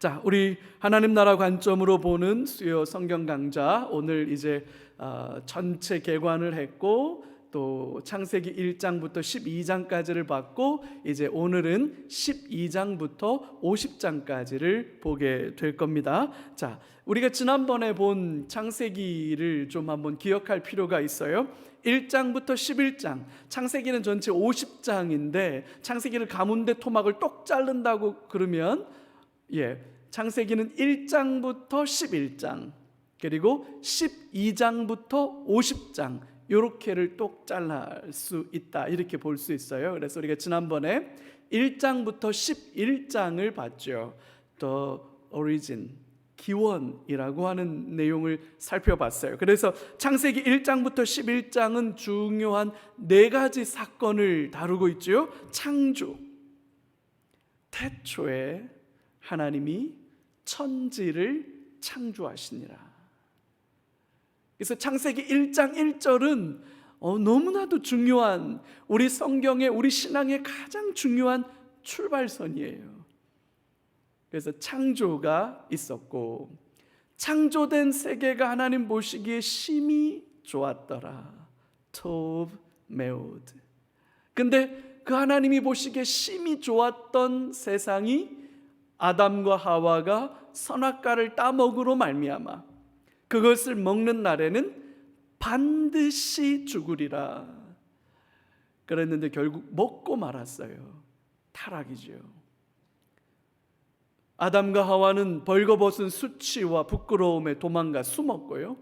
자, 우리 하나님 나라 관점으로 보는 수요 성경 강좌, 오늘 이제 전체 개관을 했고 또 창세기 1장부터 12장까지를 봤고, 이제 오늘은 12장부터 50장까지를 보게 될 겁니다. 자, 우리가 지난번에 본 창세기를 좀 한번 기억할 필요가 있어요. 1장부터 11장, 창세기는 전체 50장인데 창세기를 가문대 토막을 똑 자른다고 그러면 창세기는 1장부터 11장 그리고 12장부터 50장 이렇게를 똑 잘랄 수 있다, 이렇게 볼 수 있어요. 그래서 우리가 지난번에 1장부터 11장을 봤죠. The origin, 기원이라고 하는 내용을 살펴봤어요. 그래서 창세기 1장부터 11장은 중요한 4가지 사건을 다루고 있죠. 창조, 태초에 하나님이 천지를 창조하시니라. 그래서 창세기 1장 1절은 너무나도 중요한, 우리 성경의, 우리 신앙의 가장 중요한 출발선이에요. 그래서 창조가 있었고, 창조된 세계가 하나님 보시기에 심히 좋았더라. 토브 메오드. 근데 그 하나님이 보시기에 심히 좋았던 세상이 아담과 하와가 선악과를 따먹으로 말미암아 그것을 먹는 날에는 반드시 죽으리라 그랬는데 결국 먹고 말았어요. 타락이죠. 아담과 하와는 벌거벗은 수치와 부끄러움에 도망가 숨었고요,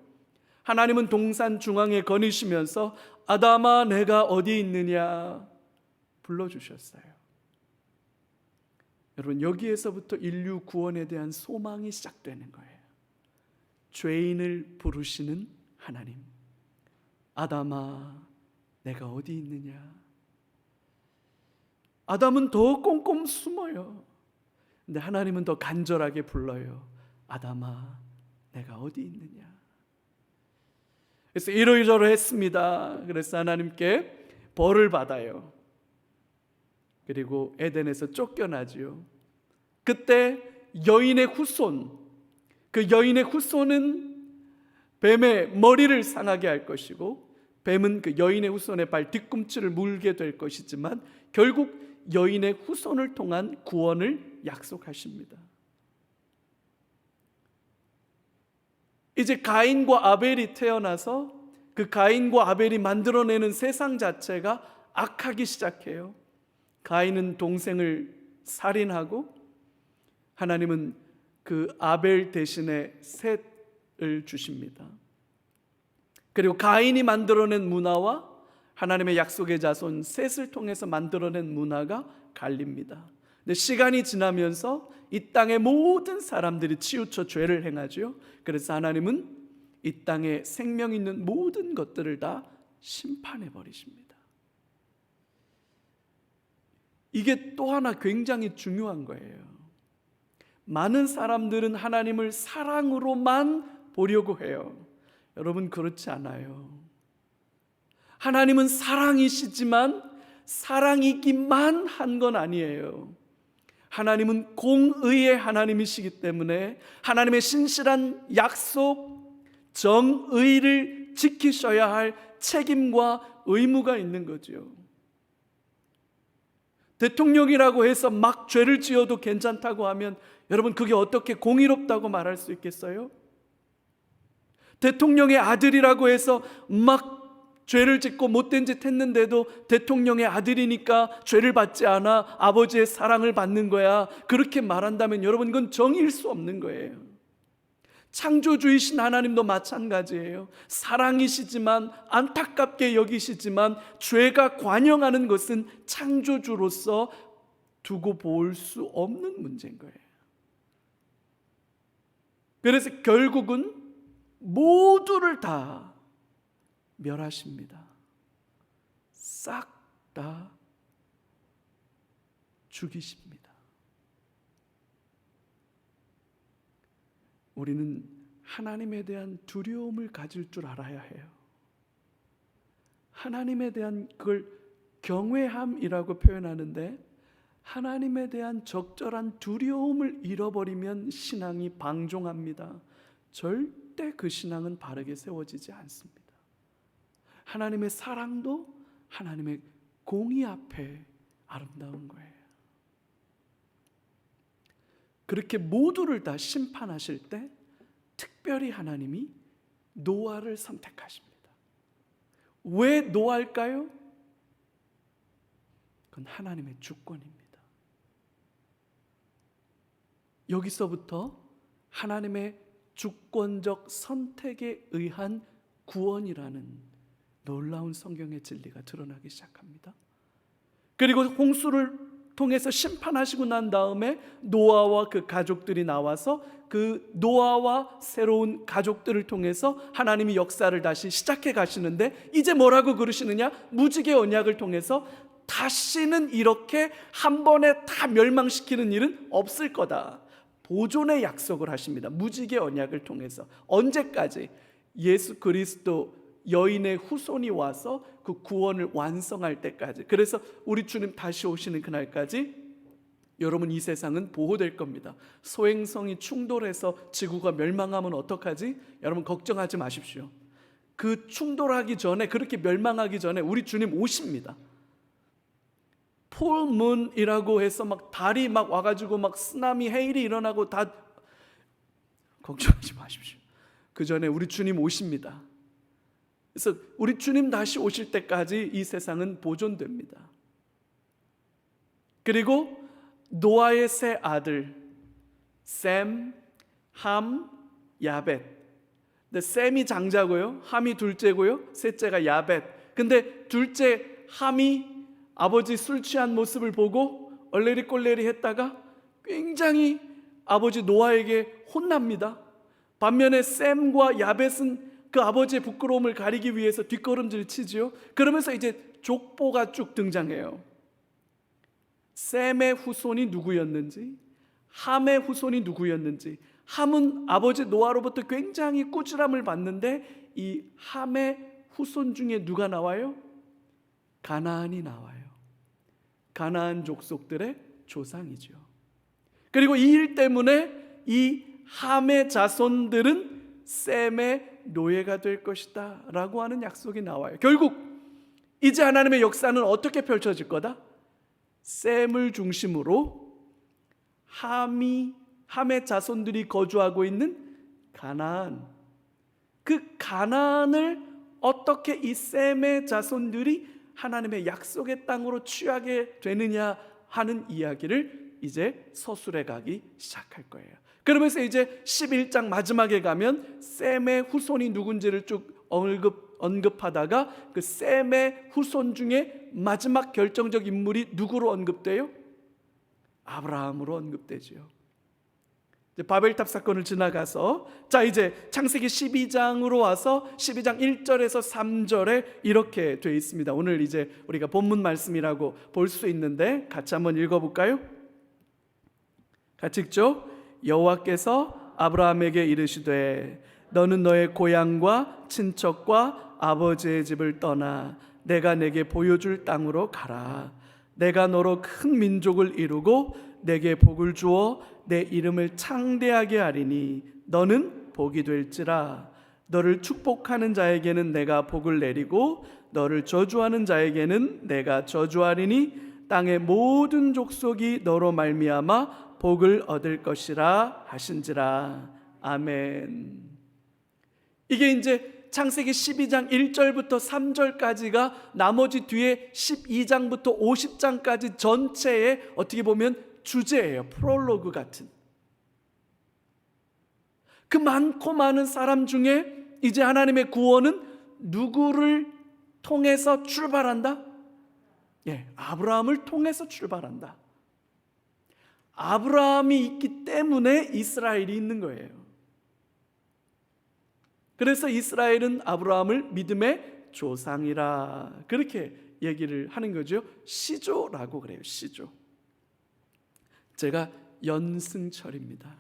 하나님은 동산 중앙에 거니시면서 아담아 내가 어디 있느냐 불러주셨어요. 여러분, 여기에서부터 인류 구원에 대한 소망이 시작되는 거예요. 죄인을 부르시는 하나님, 아담아 내가 어디 있느냐. 아담은 더 꽁꽁 숨어요. 근데 하나님은 더 간절하게 불러요. 아담아 내가 어디 있느냐. 그래서 이러이러했습니다. 그래서 하나님께 벌을 받아요. 그리고 에덴에서 쫓겨나지요. 그때 여인의 후손, 그 여인의 후손은 뱀의 머리를 상하게 할 것이고, 뱀은 그 여인의 후손의 발 뒤꿈치를 물게 될 것이지만 결국 여인의 후손을 통한 구원을 약속하십니다. 이제 가인과 아벨이 태어나서 그 가인과 아벨이 만들어내는 세상 자체가 악하기 시작해요. 가인은 동생을 살인하고, 하나님은 그 아벨 대신에 셋을 주십니다. 그리고 가인이 만들어낸 문화와 하나님의 약속의 자손 셋을 통해서 만들어낸 문화가 갈립니다. 근데 시간이 지나면서 이 땅의 모든 사람들이 치우쳐 죄를 행하죠. 그래서 하나님은 이 땅에 생명 있는 모든 것들을 다 심판해 버리십니다. 이게 또 하나 굉장히 중요한 거예요. 많은 사람들은 하나님을 사랑으로만 보려고 해요. 여러분, 그렇지 않아요. 하나님은 사랑이시지만 사랑이기만 한 건 아니에요. 하나님은 공의의 하나님이시기 때문에 하나님의 신실한 약속, 정의를 지키셔야 할 책임과 의무가 있는 거죠. 대통령이라고 해서 막 죄를 지어도 괜찮다고 하면 여러분, 그게 어떻게 공의롭다고 말할 수 있겠어요? 대통령의 아들이라고 해서 막 죄를 짓고 못된 짓 했는데도 대통령의 아들이니까 죄를 받지 않아, 아버지의 사랑을 받는 거야, 그렇게 말한다면 여러분, 이건 정의일 수 없는 거예요. 창조주이신 하나님도 마찬가지예요. 사랑이시지만, 안타깝게 여기시지만 죄가 관영하는 것은 창조주로서 두고 볼 수 없는 문제인 거예요. 그래서 결국은 모두를 다 멸하십니다. 싹 다 죽이십니다. 우리는 하나님에 대한 두려움을 가질 줄 알아야 해요. 하나님에 대한 그걸 경외함이라고 표현하는데, 하나님에 대한 적절한 두려움을 잃어버리면 신앙이 방종합니다. 절대 그 신앙은 바르게 세워지지 않습니다. 하나님의 사랑도 하나님의 공의 앞에 아름다운 거예요. 그렇게 모두를 다 심판하실 때 특별히 하나님이 노아를 선택하십니다. 왜 노아일까요? 그건 하나님의 주권입니다. 여기서부터 하나님의 주권적 선택에 의한 구원이라는 놀라운 성경의 진리가 드러나기 시작합니다. 그리고 홍수를 통해서 심판하시고 난 다음에 노아와 그 가족들이 나와서 그 노아와 새로운 가족들을 통해서 하나님이 역사를 다시 시작해 가시는데, 이제 뭐라고 그러시느냐? 무지개 언약을 통해서 다시는 이렇게 한 번에 다 멸망시키는 일은 없을 거다, 보존의 약속을 하십니다. 무지개 언약을 통해서. 언제까지? 예수 그리스도 여인의 후손이 와서 그 구원을 완성할 때까지. 그래서 우리 주님 다시 오시는 그날까지 여러분, 이 세상은 보호될 겁니다. 소행성이 충돌해서 지구가 멸망하면 어떡하지? 여러분 걱정하지 마십시오. 그 충돌하기 전에, 그렇게 멸망하기 전에 우리 주님 오십니다. 폴문이라고 해서 막 달이 막 와가지고 막 쓰나미 해일이 일어나고 다 걱정하지 마십시오. 그 전에 우리 주님 오십니다. 그래서 우리 주님 다시 오실 때까지 이 세상은 보존됩니다. 그리고 노아의 세 아들 셈, 함, 야벳. 근데 셈이 장자고요, 함이 둘째고요, 셋째가 야벳. 근데 둘째 함이 아버지 술 취한 모습을 보고 얼레리꼴레리 했다가 굉장히 아버지 노아에게 혼납니다. 반면에 셈과 야벳은 그 아버지의 부끄러움을 가리기 위해서 뒷걸음질 치지요. 그러면서 이제 족보가 쭉 등장해요. 셈의 후손이 누구였는지, 함의 후손이 누구였는지. 함은 아버지 노아로부터 굉장히 꾸지람을 받는데 이 함의 후손 중에 누가 나와요? 가나안이 나와요. 가나안 족속들의 조상이죠. 그리고 이 일 때문에 이 함의 자손들은 셈의 노예가 될 것이다 라고 하는 약속이 나와요. 결국 이제 하나님의 역사는 어떻게 펼쳐질 거다? 셈을 중심으로 함의 자손들이 거주하고 있는 가나안, 그 가나안을 어떻게 이 셈의 자손들이 하나님의 약속의 땅으로 취하게 되느냐 하는 이야기를 이제 서술해 가기 시작할 거예요. 그러면서 이제 11장 마지막에 가면 셈의 후손이 누군지를 쭉 언급하다가 그 셈의 후손 중에 마지막 결정적 인물이 누구로 언급돼요? 아브라함으로 언급되지요. 이제 바벨탑 사건을 지나가서 자 이제 창세기 12장으로 와서 12장 1절에서 3절에 이렇게 되어 있습니다. 오늘 이제 우리가 본문 말씀이라고 볼 수 있는데 같이 한번 읽어볼까요? 같이 읽죠. 여호와께서 아브라함에게 이르시되 너는 너의 고향과 친척과 아버지의 집을 떠나 내가 내게 보여줄 땅으로 가라. 내가 너로 큰 민족을 이루고 내게 복을 주어 내 이름을 창대하게 하리니 너는 복이 될지라. 너를 축복하는 자에게는 내가 복을 내리고 너를 저주하는 자에게는 내가 저주하리니 땅의 모든 족속이 너로 말미암아 복을 얻을 것이라 하신지라. 아멘. 이게 이제 창세기 12장 1절부터 3절까지가 나머지 뒤에 12장부터 50장까지 전체의 어떻게 보면 주제예요. 프롤로그 같은. 그 많고 많은 사람 중에 이제 하나님의 구원은 누구를 통해서 출발한다? 아브라함을 통해서 출발한다. 아브라함이 있기 때문에 이스라엘이 있는 거예요. 그래서 이스라엘은 아브라함을 믿음의 조상이라 그렇게 얘기를 하는 거죠. 시조라고 그래요. 시조. 제가 연승철입니다.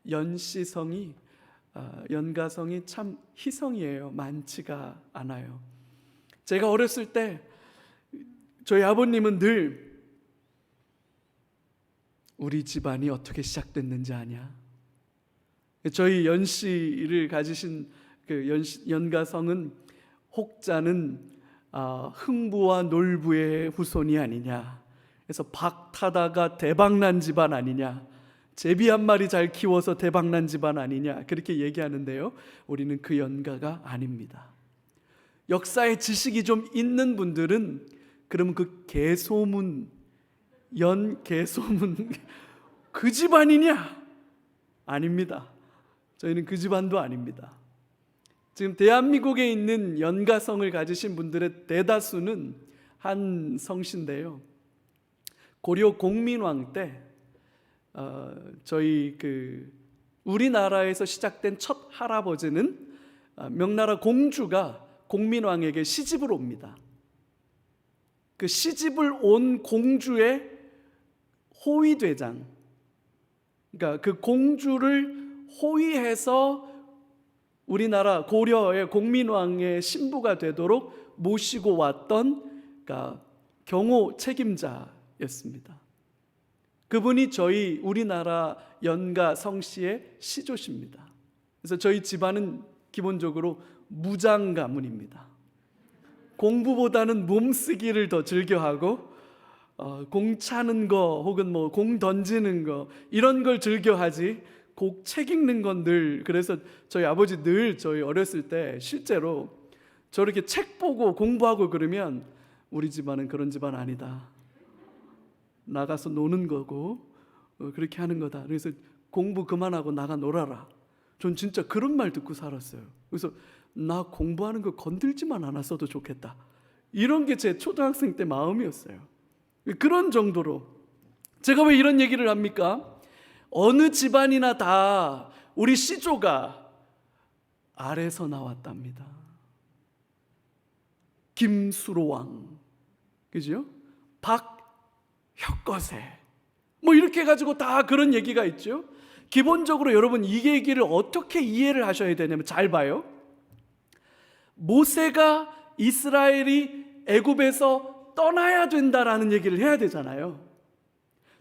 연시성이 연가성이 참 희성이에요. 많지가 않아요. 제가 어렸을 때 저희 아버님은 늘 우리 집안이 어떻게 시작됐는지 아냐? 저희 연씨를 가지신 그 연가성은 혹자는 흥부와 놀부의 후손이 아니냐, 그래서 박 타다가 대박난 집안 아니냐, 제비 한 마리 잘 키워서 대박난 집안 아니냐, 그렇게 얘기하는데요, 우리는 그 연가가 아닙니다. 역사의 지식이 좀 있는 분들은 그럼 그 개소문, 개소문 그 집안이냐? 아닙니다. 저희는 그 집안도 아닙니다. 지금 대한민국에 있는 연가성을 가지신 분들의 대다수는 한 성씨인데요, 고려 공민왕 때 저희 우리나라에서 시작된 첫 할아버지는 명나라 공주가 공민왕에게 시집을 옵니다. 그 시집을 온 공주의 호위대장, 그러니까 그 공주를 호위해서 우리나라 고려의 공민왕의 신부가 되도록 모시고 왔던 경호 책임자였습니다. 그분이 저희 우리나라 연가 성씨의 시조십니다. 그래서 저희 집안은 기본적으로 무장 가문입니다. 공부보다는 몸쓰기를 더 즐겨하고 공 차는 거 혹은 뭐 공 던지는 거 이런 걸 즐겨하지 곡 책 읽는 건 늘, 그래서 저희 아버지 늘 저희 어렸을 때 실제로 저렇게 책 보고 공부하고 그러면 우리 집안은 그런 집안 아니다, 나가서 노는 거고 그렇게 하는 거다, 그래서 공부 그만하고 나가 놀아라. 전 진짜 그런 말 듣고 살았어요. 그래서 나 공부하는 거 건들지만 않았어도 좋겠다, 이런 게 제 초등학생 때 마음이었어요. 그런 정도로. 제가 왜 이런 얘기를 합니까? 어느 집안이나 다 우리 시조가 아래서 나왔답니다. 김수로왕, 그죠? 박혁거세, 뭐 이렇게 해가지고 다 그런 얘기가 있죠. 기본적으로 여러분 이 얘기를 어떻게 이해를 하셔야 되냐면, 잘 봐요. 모세가 이스라엘이 애굽에서 떠나야 된다라는 얘기를 해야 되잖아요.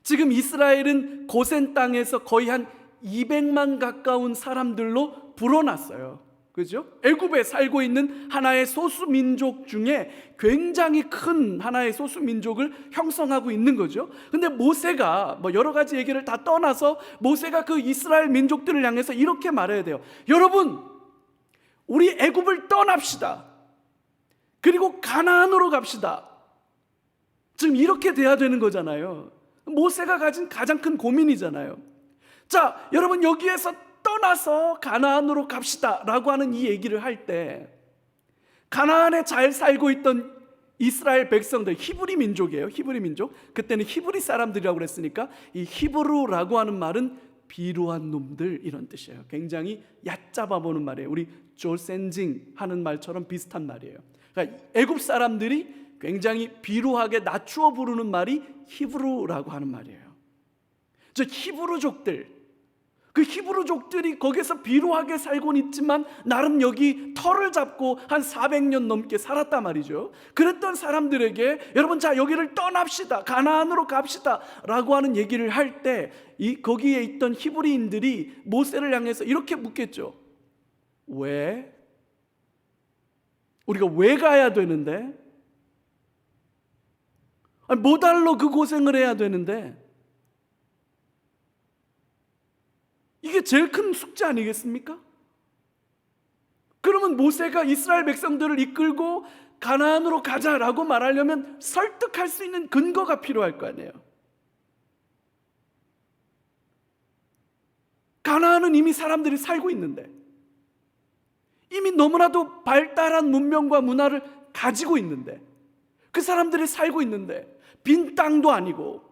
지금 이스라엘은 고센 땅에서 거의 한 200만 가까운 사람들로 불어났어요. 그죠? 애굽에 살고 있는 하나의 소수 민족 중에 굉장히 큰 하나의 소수 민족을 형성하고 있는 거죠. 근데 모세가 뭐 여러 가지 얘기를 다 떠나서 모세가 그 이스라엘 민족들을 향해서 이렇게 말해야 돼요. 여러분, 우리 애굽을 떠납시다. 그리고 가나안으로 갑시다. 지금 이렇게 돼야 되는 거잖아요. 모세가 가진 가장 큰 고민이잖아요. 자, 여러분 여기에서 떠나서 가나안으로 갑시다 라고 하는 이 얘기를 할 때, 가나안에 잘 살고 있던 이스라엘 백성들, 히브리 민족이에요. 히브리 민족. 그때는 히브리 사람들이라고 그랬으니까 이 히브루라고 하는 말은 비루한 놈들, 이런 뜻이에요. 굉장히 얕잡아 보는 말이에요. 우리 조센징 하는 말처럼 비슷한 말이에요. 그러니까 애굽 사람들이 굉장히 비루하게 낮추어 부르는 말이 히브루라고 하는 말이에요. 저 히브루족들, 그 히브루족들이 거기서 비루하게 살고는 있지만 나름 여기 터를 잡고 한 400년 넘게 살았단 말이죠. 그랬던 사람들에게 여러분, 자 여기를 떠납시다, 가나안으로 갑시다 라고 하는 얘기를 할 때 거기에 있던 히브리인들이 모세를 향해서 이렇게 묻겠죠. 왜? 우리가 왜 가야 되는데? 뭐 달러 그 고생을 해야 되는데? 이게 제일 큰 숙제 아니겠습니까? 그러면 모세가 이스라엘 백성들을 이끌고 가나안으로 가자라고 말하려면 설득할 수 있는 근거가 필요할 거 아니에요. 가나안은 이미 사람들이 살고 있는데, 이미 너무나도 발달한 문명과 문화를 가지고 있는데, 그 사람들이 살고 있는데, 빈 땅도 아니고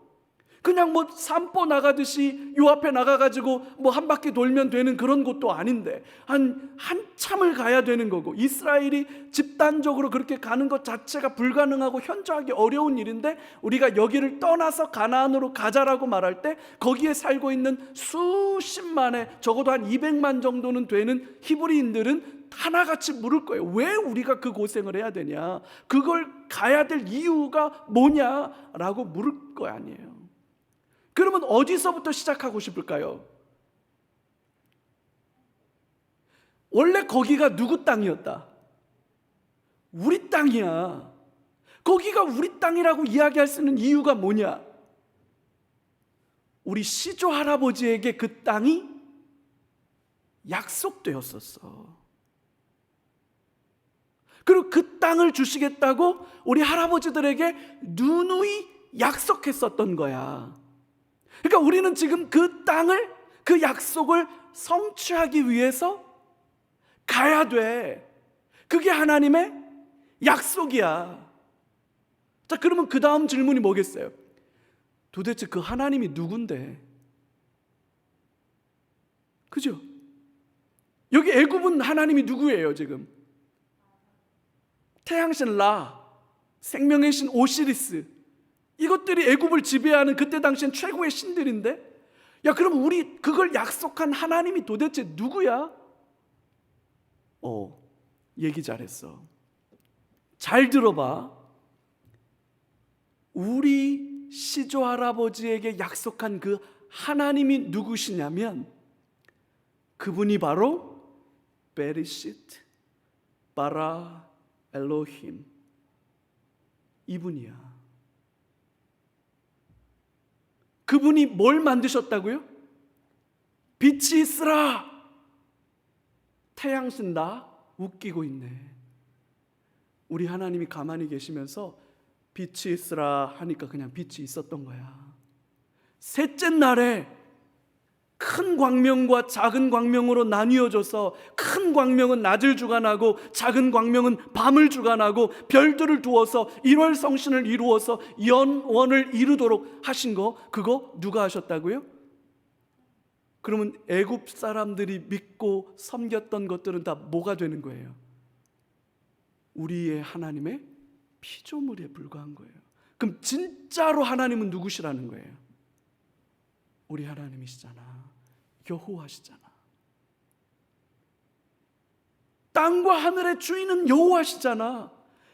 그냥 뭐 산보 나가듯이 요 앞에 나가가지고 뭐 한 바퀴 돌면 되는 그런 곳도 아닌데 한참을 가야 되는 거고, 이스라엘이 집단적으로 그렇게 가는 것 자체가 불가능하고 현저하게 어려운 일인데, 우리가 여기를 떠나서 가나안으로 가자라고 말할 때 거기에 살고 있는 수십만의, 적어도 한 200만 정도는 되는 히브리인들은 하나같이 물을 거예요. 왜 우리가 그 고생을 해야 되냐, 그걸 가야 될 이유가 뭐냐라고 물을 거 아니에요. 그러면 어디서부터 시작하고 싶을까요? 원래 거기가 누구 땅이었다? 우리 땅이야. 거기가 우리 땅이라고 이야기할 수 있는 이유가 뭐냐? 우리 시조 할아버지에게 그 땅이 약속되었었어. 그리고 그 땅을 주시겠다고 우리 할아버지들에게 누누이 약속했었던 거야. 그러니까 우리는 지금 그 땅을, 그 약속을 성취하기 위해서 가야 돼. 그게 하나님의 약속이야. 자, 그러면 그 다음 질문이 뭐겠어요? 도대체 그 하나님이 누군데? 그죠? 여기 애굽은 하나님이 누구예요 지금? 태양신 라, 생명의 신 오시리스, 이것들이 애굽을 지배하는 그때 당시엔 최고의 신들인데, 야, 그럼 우리 그걸 약속한 하나님이 도대체 누구야? 얘기 잘했어. 잘 들어봐. 우리 시조 할아버지에게 약속한 그 하나님이 누구시냐면, 그분이 바로 베리시트 바라 엘로힘, 이분이야. 그분이 뭘 만드셨다고요? 빛이 있으라. 태양신 나 웃기고 있네. 우리 하나님이 가만히 계시면서 빛이 있으라 하니까 그냥 빛이 있었던 거야. 셋째 날에 큰 광명과 작은 광명으로 나뉘어져서, 큰 광명은 낮을 주관하고 작은 광명은 밤을 주관하고, 별들을 두어서 일월성신을 이루어서 연원을 이루도록 하신 거, 그거 누가 하셨다고요? 그러면 애굽 사람들이 믿고 섬겼던 것들은 다 뭐가 되는 거예요? 우리의 하나님의 피조물에 불과한 거예요. 그럼 진짜로 하나님은 누구시라는 거예요? 우리 하나님이시잖아. 여호와시잖아. 땅과 하늘의 주인은 여호와시잖아.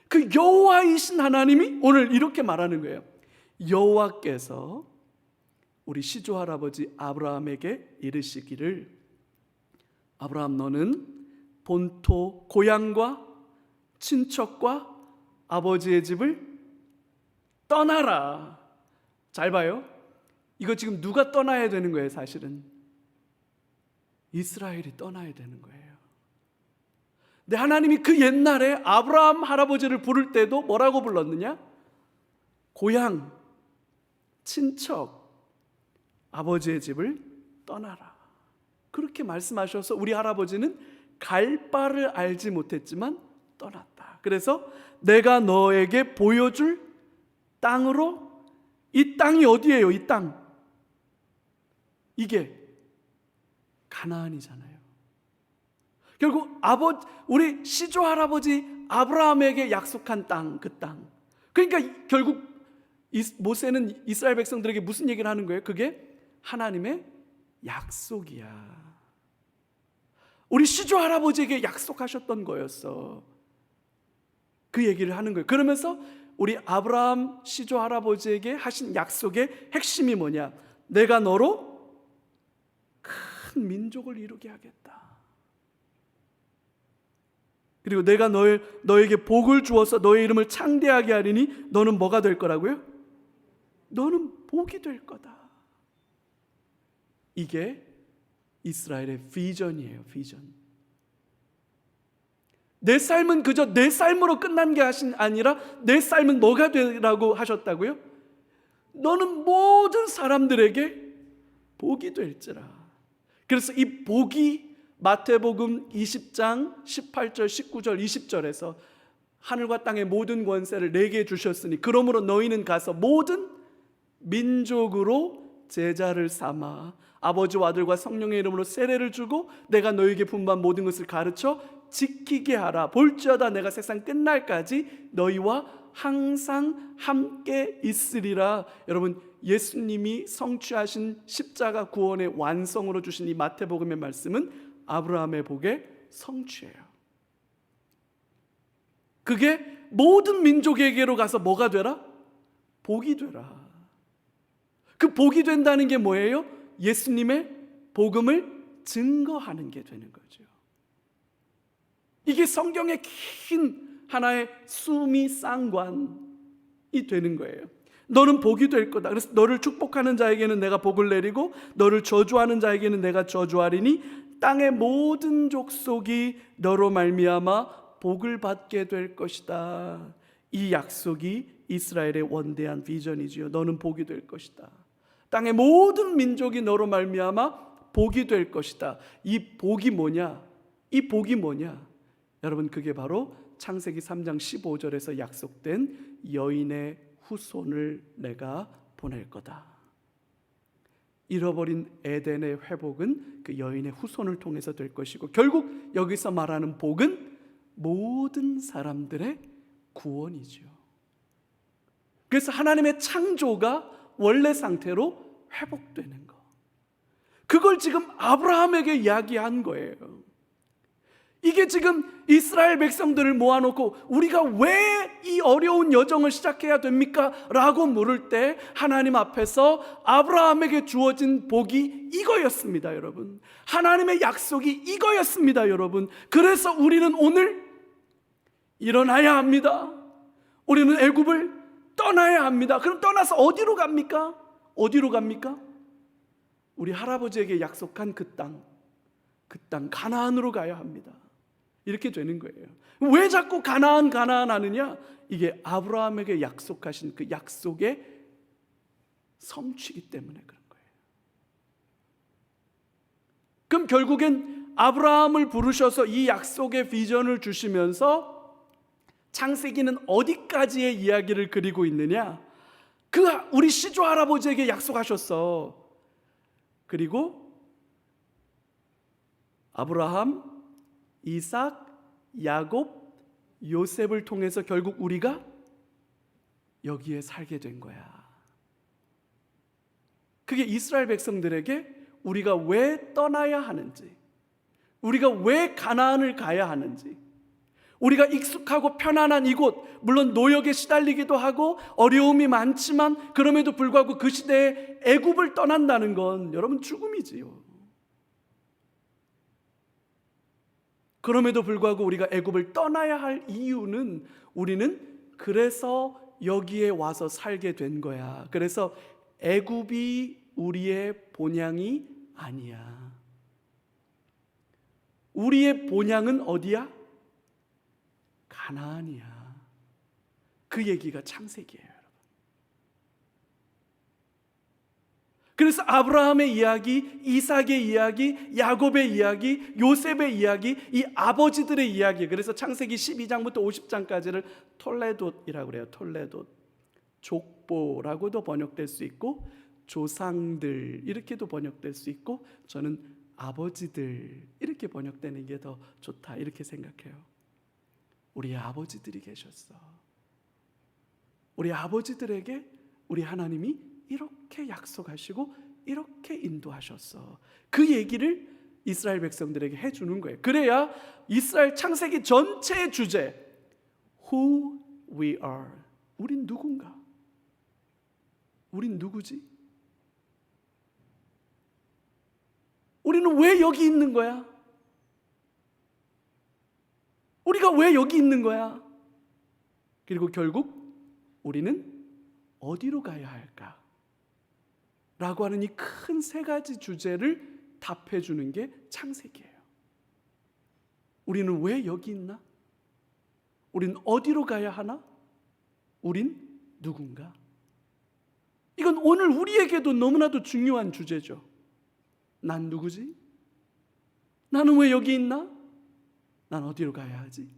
그 여호와이신 하나님이 오늘 이렇게 말하는 거예요. 여호와께서 우리 시조 할아버지 아브라함에게 이르시기를, 아브라함, 너는 본토 고향과 친척과 아버지의 집을 떠나라. 잘 봐요. 이거 지금 누가 떠나야 되는 거예요? 사실은 이스라엘이 떠나야 되는 거예요. 근데 하나님이 그 옛날에 아브라함 할아버지를 부를 때도 뭐라고 불렀느냐? 고향, 친척, 아버지의 집을 떠나라. 그렇게 말씀하셔서 우리 할아버지는 갈 바를 알지 못했지만 떠났다. 그래서 내가 너에게 보여줄 땅으로, 이 땅이 어디예요? 이 땅, 이게 가나안이잖아요. 결국 우리 시조 할아버지 아브라함에게 약속한 땅, 그 땅. 그러니까 결국 모세는 이스라엘 백성들에게 무슨 얘기를 하는 거예요? 그게 하나님의 약속이야. 우리 시조 할아버지에게 약속하셨던 거였어. 그 얘기를 하는 거예요. 그러면서 우리 아브라함 시조 할아버지에게 하신 약속의 핵심이 뭐냐? 내가 너로 큰 민족을 이루게 하겠다. 그리고 내가 너에게 복을 주어서 너의 이름을 창대하게 하리니 너는 뭐가 될 거라고요? 너는 복이 될 거다. 이게 이스라엘의 비전이에요. 비전. 내 삶은 그저 내 삶으로 끝난 게 아니라 내 삶은 뭐가 되라고 하셨다고요? 너는 모든 사람들에게 복이 될지라. 그래서 이 복이 마태복음 20장 18절, 19절, 20절에서 하늘과 땅의 모든 권세를 내게 주셨으니 그러므로 너희는 가서 모든 민족으로 제자를 삼아 아버지와 아들과 성령의 이름으로 세례를 주고 내가 너희에게 분부한 모든 것을 가르쳐 지키게 하라. 볼지어다 내가 세상 끝날까지 너희와 항상 함께 있으리라. 여러분, 예수님이 성취하신 십자가 구원의 완성으로 주신 이 마태복음의 말씀은 아브라함의 복의 성취예요. 그게 모든 민족에게로 가서 뭐가 되라? 복이 되라. 그 복이 된다는 게 뭐예요? 예수님의 복음을 증거하는 게 되는 거죠. 이게 성경의 긴 하나의 수미상관이 되는 거예요. 너는 복이 될 거다. 그래서 너를 축복하는 자에게는 내가 복을 내리고 너를 저주하는 자에게는 내가 저주하리니 땅의 모든 족속이 너로 말미암아 복을 받게 될 것이다. 이 약속이 이스라엘의 원대한 비전이지요. 너는 복이 될 것이다. 땅의 모든 민족이 너로 말미암아 복이 될 것이다. 이 복이 뭐냐? 이 복이 뭐냐? 여러분, 그게 바로 창세기 3장 15절에서 약속된 여인의 후손을 내가 보낼 거다. 잃어버린 에덴의 회복은 그 여인의 후손을 통해서 될 것이고, 결국 여기서 말하는 복은 모든 사람들의 구원이죠. 그래서 하나님의 창조가 원래 상태로 회복되는 거, 그걸 지금 아브라함에게 이야기한 거예요. 이게 지금 이스라엘 백성들을 모아놓고 우리가 왜 이 어려운 여정을 시작해야 됩니까? 라고 물을 때 하나님 앞에서 아브라함에게 주어진 복이 이거였습니다, 여러분. 하나님의 약속이 이거였습니다, 여러분. 그래서 우리는 오늘 일어나야 합니다. 우리는 애굽을 떠나야 합니다. 그럼 떠나서 어디로 갑니까? 어디로 갑니까? 우리 할아버지에게 약속한 그 땅 가나안으로 가야 합니다. 이렇게 되는 거예요. 왜 자꾸 가나안 하느냐? 이게 아브라함에게 약속하신 그 약속의 성취이기 때문에 그런 거예요. 그럼 결국엔 아브라함을 부르셔서 이 약속의 비전을 주시면서 창세기는 어디까지의 이야기를 그리고 있느냐? 그 우리 시조 할아버지에게 약속하셨어. 그리고 아브라함, 이삭, 야곱, 요셉을 통해서 결국 우리가 여기에 살게 된 거야. 그게 이스라엘 백성들에게 우리가 왜 떠나야 하는지, 우리가 왜 가나안을 가야 하는지, 우리가 익숙하고 편안한 이곳, 물론 노역에 시달리기도 하고 어려움이 많지만 그럼에도 불구하고 그 시대에 애굽을 떠난다는 건 여러분 죽음이지요. 그럼에도 불구하고 우리가 애굽을 떠나야 할 이유는 우리는 그래서 여기에 와서 살게 된 거야. 그래서 애굽이 우리의 본향이 아니야. 우리의 본향은 어디야? 가나안이야. 그 얘기가 창세기예요. 그래서 아브라함의 이야기, 이삭의 이야기, 야곱의 이야기, 요셉의 이야기, 이 아버지들의 이야기, 그래서 창세기 12장부터 50장까지를 톨레돗이라고 그래요. 톨레돗, 족보라고도 번역될 수 있고 조상들 이렇게도 번역될 수 있고, 저는 아버지들 이렇게 번역되는 게 더 좋다 이렇게 생각해요. 우리 아버지들이 계셨어. 우리 아버지들에게 우리 하나님이 이렇게 약속하시고 이렇게 인도하셨어. 그 얘기를 이스라엘 백성들에게 해주는 거예요. 그래야 이스라엘 창세기 전체의 주제, Who we are, 우린 누군가, 우린 누구지, 우리는 왜 여기 있는 거야, 우리가 왜 여기 있는 거야, 그리고 결국 우리는 어디로 가야 할까 라고 하는 이 큰 세 가지 주제를 답해 주는 게 창세기예요. 우리는 왜 여기 있나? 우린 어디로 가야 하나? 우린 누군가? 이건 오늘 우리에게도 너무나도 중요한 주제죠. 난 누구지? 나는 왜 여기 있나? 난 어디로 가야 하지?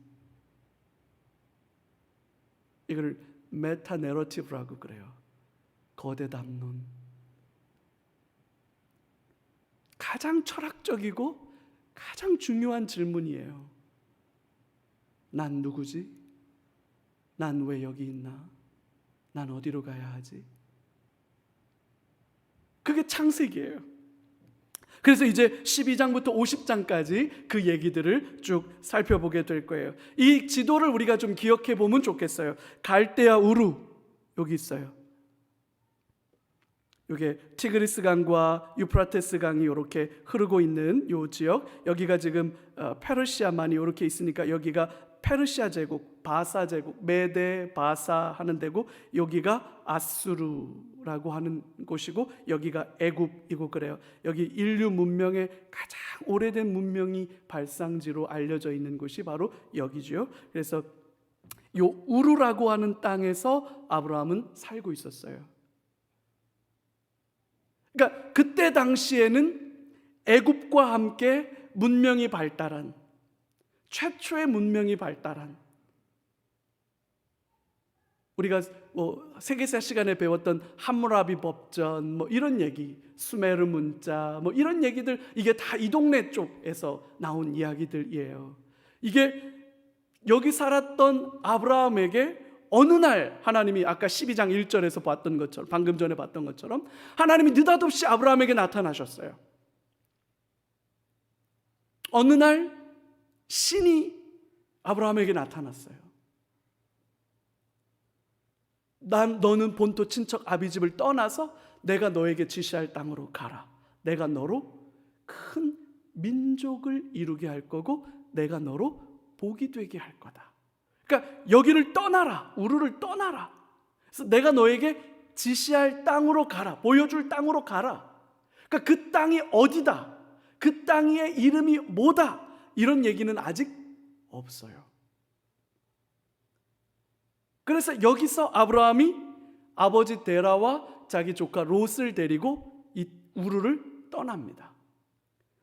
이걸 메타 내러티브라고 그래요. 거대 담론. 가장 철학적이고 가장 중요한 질문이에요. 난 누구지? 난 왜 여기 있나? 난 어디로 가야 하지? 그게 창세기예요. 그래서 이제 12장부터 50장까지 그 얘기들을 쭉 살펴보게 될 거예요. 이 지도를 우리가 좀 기억해 보면 좋겠어요. 갈대아 우루 여기 있어요. 이게 티그리스 강과 유프라테스 강이 이렇게 흐르고 있는 요 지역, 여기가 지금 페르시아만이 이렇게 있으니까 여기가 페르시아 제국, 바사 제국, 메데, 바사 하는 데고, 여기가 아수르라고 하는 곳이고, 여기가 애굽이고 그래요. 여기 인류 문명의 가장 오래된 문명이 발상지로 알려져 있는 곳이 바로 여기죠. 그래서 요 우르라고 하는 땅에서 아브라함은 살고 있었어요. 그러니까 그때 당시에는 애굽과 함께 문명이 발달한, 최초의 문명이 발달한, 우리가 세계사 시간에 배웠던 함무라비 법전 이런 얘기, 수메르 문자 이런 얘기들, 이게 다 이 동네 쪽에서 나온 이야기들이에요. 이게 여기 살았던 아브라함에게 어느 날 하나님이 아까 12장 1절에서 봤던 것처럼, 방금 전에 봤던 것처럼 하나님이 느닷없이 아브라함에게 나타나셨어요. 어느 날 신이 아브라함에게 나타났어요. 너는 본토 친척 아비집을 떠나서 내가 너에게 지시할 땅으로 가라. 내가 너로 큰 민족을 이루게 할 거고 내가 너로 복이 되게 할 거다. 그러니까 여기를 떠나라. 우르를 떠나라. 그래서 내가 너에게 지시할 땅으로 가라. 보여줄 땅으로 가라. 그러니까 그 땅이 어디다, 그 땅의 이름이 뭐다, 이런 얘기는 아직 없어요. 그래서 여기서 아브라함이 아버지 데라와 자기 조카 롯을 데리고 이 우르를 떠납니다.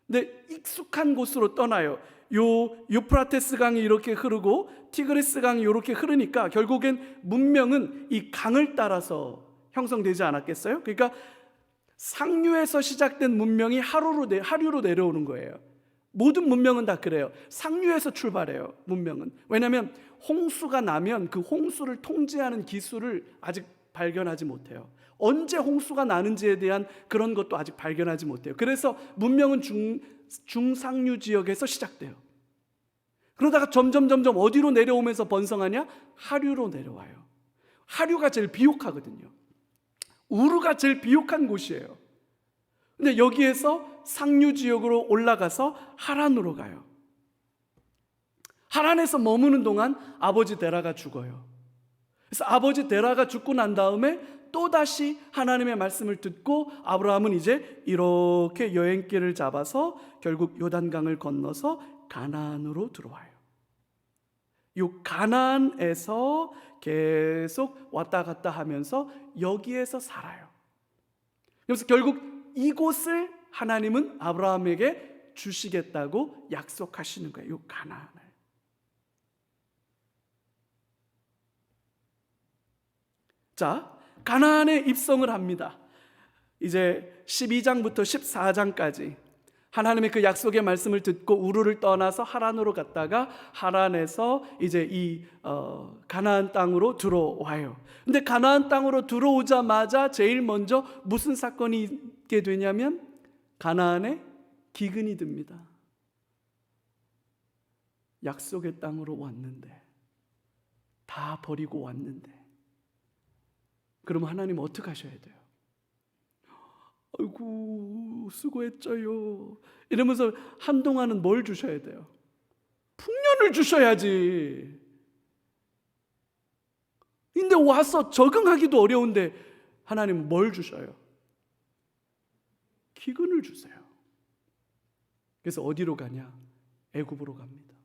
근데 익숙한 곳으로 떠나요. 요 유프라테스 강이 이렇게 흐르고 티그리스 강이 이렇게 흐르니까 결국엔 문명은 이 강을 따라서 형성되지 않았겠어요? 그러니까 상류에서 시작된 문명이 하류로 내려오는 거예요. 모든 문명은 다 그래요. 상류에서 출발해요, 문명은. 왜냐하면 홍수가 나면 그 홍수를 통제하는 기술을 아직 발견하지 못해요. 언제 홍수가 나는지에 대한 그런 것도 아직 발견하지 못해요. 그래서 문명은 중상류 지역에서 시작돼요. 그러다가 점점 어디로 내려오면서 번성하냐? 하류로 내려와요. 하류가 제일 비옥하거든요. 우르가 제일 비옥한 곳이에요. 근데 여기에서 상류 지역으로 올라가서 하란으로 가요. 하란에서 머무는 동안 아버지 데라가 죽어요. 그래서 아버지 데라가 죽고 난 다음에 또다시 하나님의 말씀을 듣고 아브라함은 이제 이렇게 여행길을 잡아서 결국 요단강을 건너서 가나안으로 들어와요. 이 가나안에서 계속 왔다 갔다 하면서 여기에서 살아요. 그래서 결국 이곳을 하나님은 아브라함에게 주시겠다고 약속하시는 거예요. 이 가나안을. 자, 가나안에 입성을 합니다. 이제 12장부터 14장까지 하나님의 그 약속의 말씀을 듣고 우르를 떠나서 하란으로 갔다가 하란에서 이제 이 가나안 땅으로 들어와요. 근데 가나안 땅으로 들어오자마자 제일 먼저 무슨 사건이 있게 되냐면 가나안에 기근이 듭니다. 약속의 땅으로 왔는데, 다 버리고 왔는데, 그러면 하나님 어떻게 하셔야 돼요? 아이고 수고했죠요 이러면서 한동안은 뭘 주셔야 돼요? 풍년을 주셔야지. 근데 와서 적응하기도 어려운데 하나님은 뭘 주셔요? 기근을 주세요. 그래서 어디로 가냐? 애굽으로 갑니다.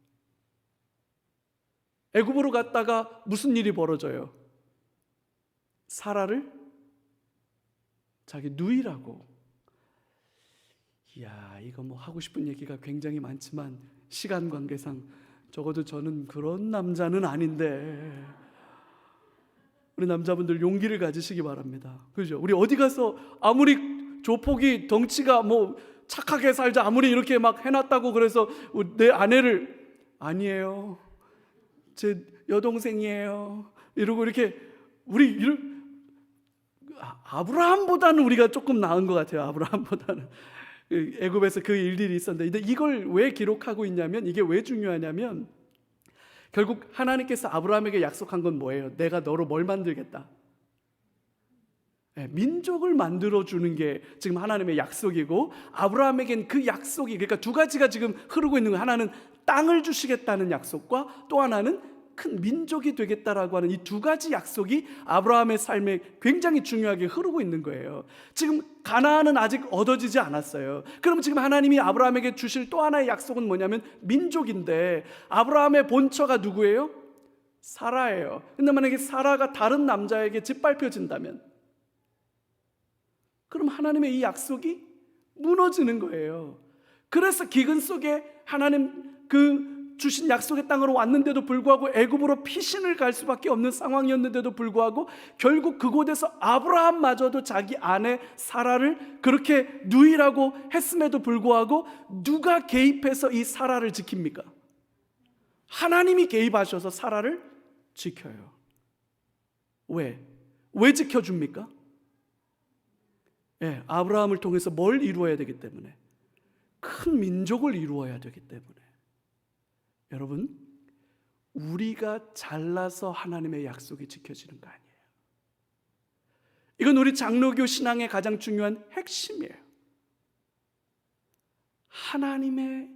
애굽으로 갔다가 무슨 일이 벌어져요? 사라를 자기 누이라고. 이야, 이거 뭐 하고 싶은 얘기가 굉장히 많지만 시간 관계상 적어도 저는 그런 남자는 아닌데 우리 남자분들 용기를 가지시기 바랍니다. 그죠? 우리 어디 가서 아무리 조폭이 덩치가 뭐 착하게 살자 아무리 이렇게 막 해놨다고 그래서 내 아내를 아니에요, 제 여동생이에요 이러고 이렇게 우리 아브라함보다는 우리가 조금 나은 것 같아요. 아브라함보다는. 애굽에서 그 일들이 있었는데 이걸 왜 기록하고 있냐면, 이게 왜 중요하냐면 결국 하나님께서 아브라함에게 약속한 건 뭐예요? 내가 너로 뭘 만들겠다? 민족을 만들어주는 게 지금 하나님의 약속이고, 아브라함에겐 그 약속이, 그러니까 두 가지가 지금 흐르고 있는 거예요. 하나는 땅을 주시겠다는 약속과 또 하나는 큰 민족이 되겠다라고 하는 이 두 가지 약속이 아브라함의 삶에 굉장히 중요하게 흐르고 있는 거예요. 지금 가나안은 아직 얻어지지 않았어요. 그럼 지금 하나님이 아브라함에게 주실 또 하나의 약속은 뭐냐면 민족인데, 아브라함의 본처가 누구예요? 사라예요. 근데 만약에 사라가 다른 남자에게 짓밟혀진다면, 그럼 하나님의 이 약속이 무너지는 거예요. 그래서 기근 속에 하나님 주신 약속의 땅으로 왔는데도 불구하고 애굽으로 피신을 갈 수밖에 없는 상황이었는데도 불구하고 결국 그곳에서 아브라함마저도 자기 아내 사라를 그렇게 누이라고 했음에도 불구하고 누가 개입해서 이 사라를 지킵니까? 하나님이 개입하셔서 사라를 지켜요. 왜? 왜 지켜줍니까? 아브라함을 통해서 뭘 이루어야 되기 때문에, 큰 민족을 이루어야 되기 때문에. 여러분, 우리가 잘나서 하나님의 약속이 지켜지는 거 아니에요. 이건 우리 장로교 신앙의 가장 중요한 핵심이에요. 하나님의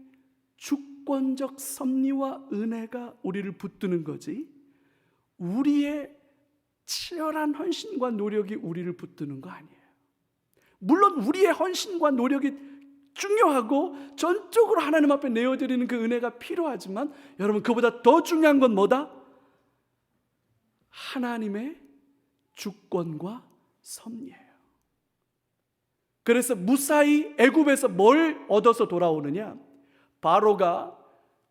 주권적 섭리와 은혜가 우리를 붙드는 거지, 우리의 치열한 헌신과 노력이 우리를 붙드는 거 아니에요. 물론 우리의 헌신과 노력이 중요하고 전적으로 하나님 앞에 내어드리는 그 은혜가 필요하지만, 여러분, 그보다 더 중요한 건 뭐다? 하나님의 주권과 섭리예요. 그래서 무사히 애굽에서 뭘 얻어서 돌아오느냐? 바로가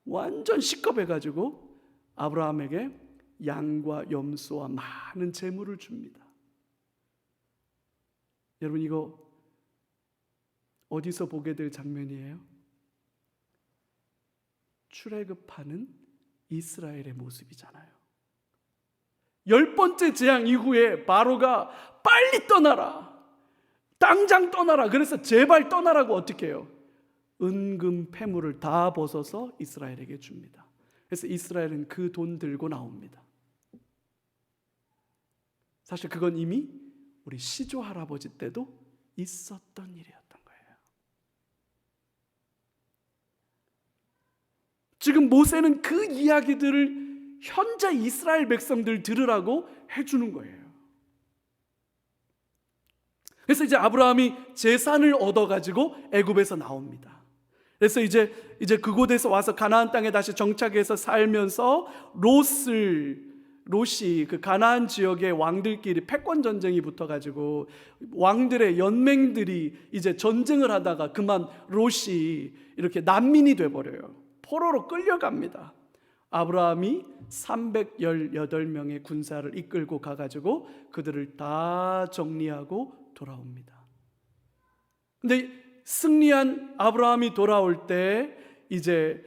완전 시겁해가지고 아브라함에게 양과 염소와 많은 재물을 줍니다. 여러분, 이거 어디서 보게 될 장면이에요? 출애굽하는 이스라엘의 모습이잖아요. 10번째 재앙 이후에 바로가 빨리 떠나라, 당장 떠나라, 그래서 제발 떠나라고 어떻게 해요? 은금 패물을 다 벗어서 이스라엘에게 줍니다. 그래서 이스라엘은 그 돈 들고 나옵니다. 사실 그건 이미 우리 시조 할아버지 때도 있었던 일이었던 거예요. 지금 모세는 그 이야기들을 현재 이스라엘 백성들 들으라고 해주는 거예요. 그래서 이제 아브라함이 재산을 얻어가지고 애굽에서 나옵니다. 그래서 이제 그곳에서 와서 가나안 땅에 다시 정착해서 살면서 롯이 그 가나안 지역의 왕들끼리 패권 전쟁이 붙어가지고 왕들의 연맹들이 이제 전쟁을 하다가 그만 롯이 이렇게 난민이 돼버려요. 포로로 끌려갑니다. 아브라함이 318명의 군사를 이끌고 가가지고 그들을 다 정리하고 돌아옵니다. 근데 승리한 아브라함이 돌아올 때 이제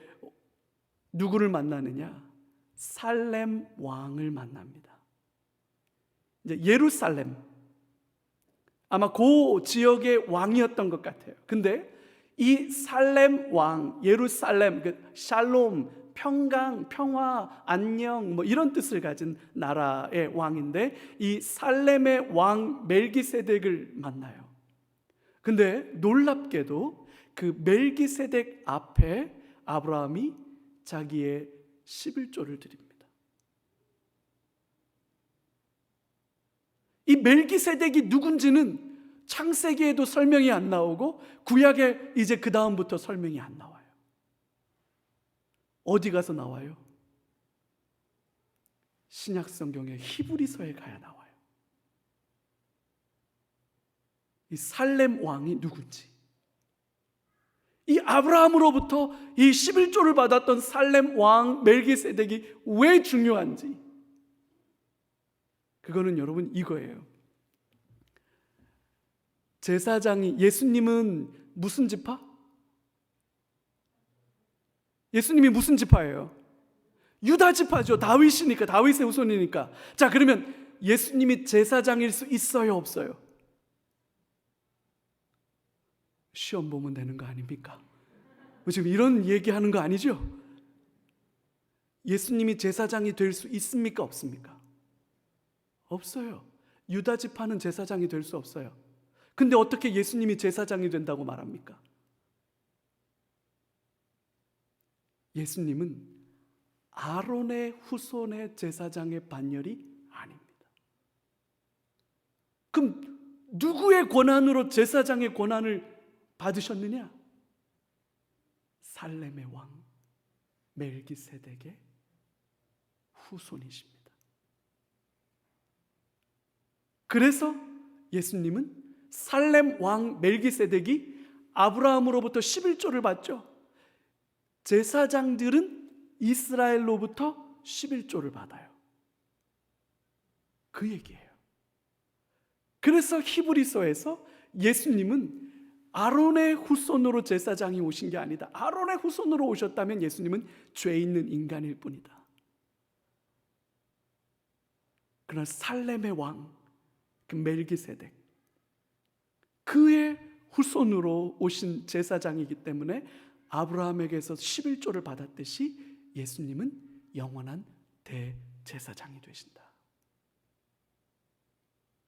누구를 만나느냐? 살렘 왕을 만납니다. 이제 예루살렘, 아마 그 지역의 왕이었던 것 같아요. 근데 이 살렘 왕, 예루살렘, 샬롬, 평강, 평화, 안녕, 뭐 이런 뜻을 가진 나라의 왕인데, 이 살렘의 왕 멜기세덱을 만나요. 근데 놀랍게도 그 멜기세덱 앞에 아브라함이 자기의 11조를 드립니다. 이 멜기세덱이 누군지는 창세기에도 설명이 안 나오고 구약에 이제 그 다음부터 설명이 안 나와요. 어디 가서 나와요? 신약 성경의 히브리서에 가야 나와요. 이 살렘 왕이 누군지, 이 아브라함으로부터 이 11조를 받았던 살렘 왕 멜기세덱이 왜 중요한지, 그거는 여러분 이거예요. 제사장이, 예수님은 무슨 지파? 예수님이 무슨 지파예요? 유다 지파죠. 다윗이니까, 다윗의 후손이니까. 자, 그러면 예수님이 제사장일 수 있어요, 없어요? 시험 보면 되는 거 아닙니까? 지금 이런 얘기하는 거 아니죠? 예수님이 제사장이 될 수 있습니까, 없습니까? 없어요. 유다 지파는 제사장이 될 수 없어요. 근데 어떻게 예수님이 제사장이 된다고 말합니까? 예수님은 아론의 후손의 제사장의 반열이 아닙니다. 그럼 누구의 권한으로 제사장의 권한을 받으셨느냐? 살렘의 왕 멜기세덱의 후손이십니다. 그래서 예수님은 살렘 왕 멜기세덱이 아브라함으로부터 11조를 받죠. 제사장들은 이스라엘로부터 11조를 받아요. 그 얘기예요. 그래서 히브리서에서 예수님은 아론의 후손으로 제사장이 오신 게 아니다. 아론의 후손으로 오셨다면 예수님은 죄 있는 인간일 뿐이다. 그러나 살렘의 왕, 그 멜기세덱, 그의 후손으로 오신 제사장이기 때문에 아브라함에게서 11조를 받았듯이 예수님은 영원한 대제사장이 되신다.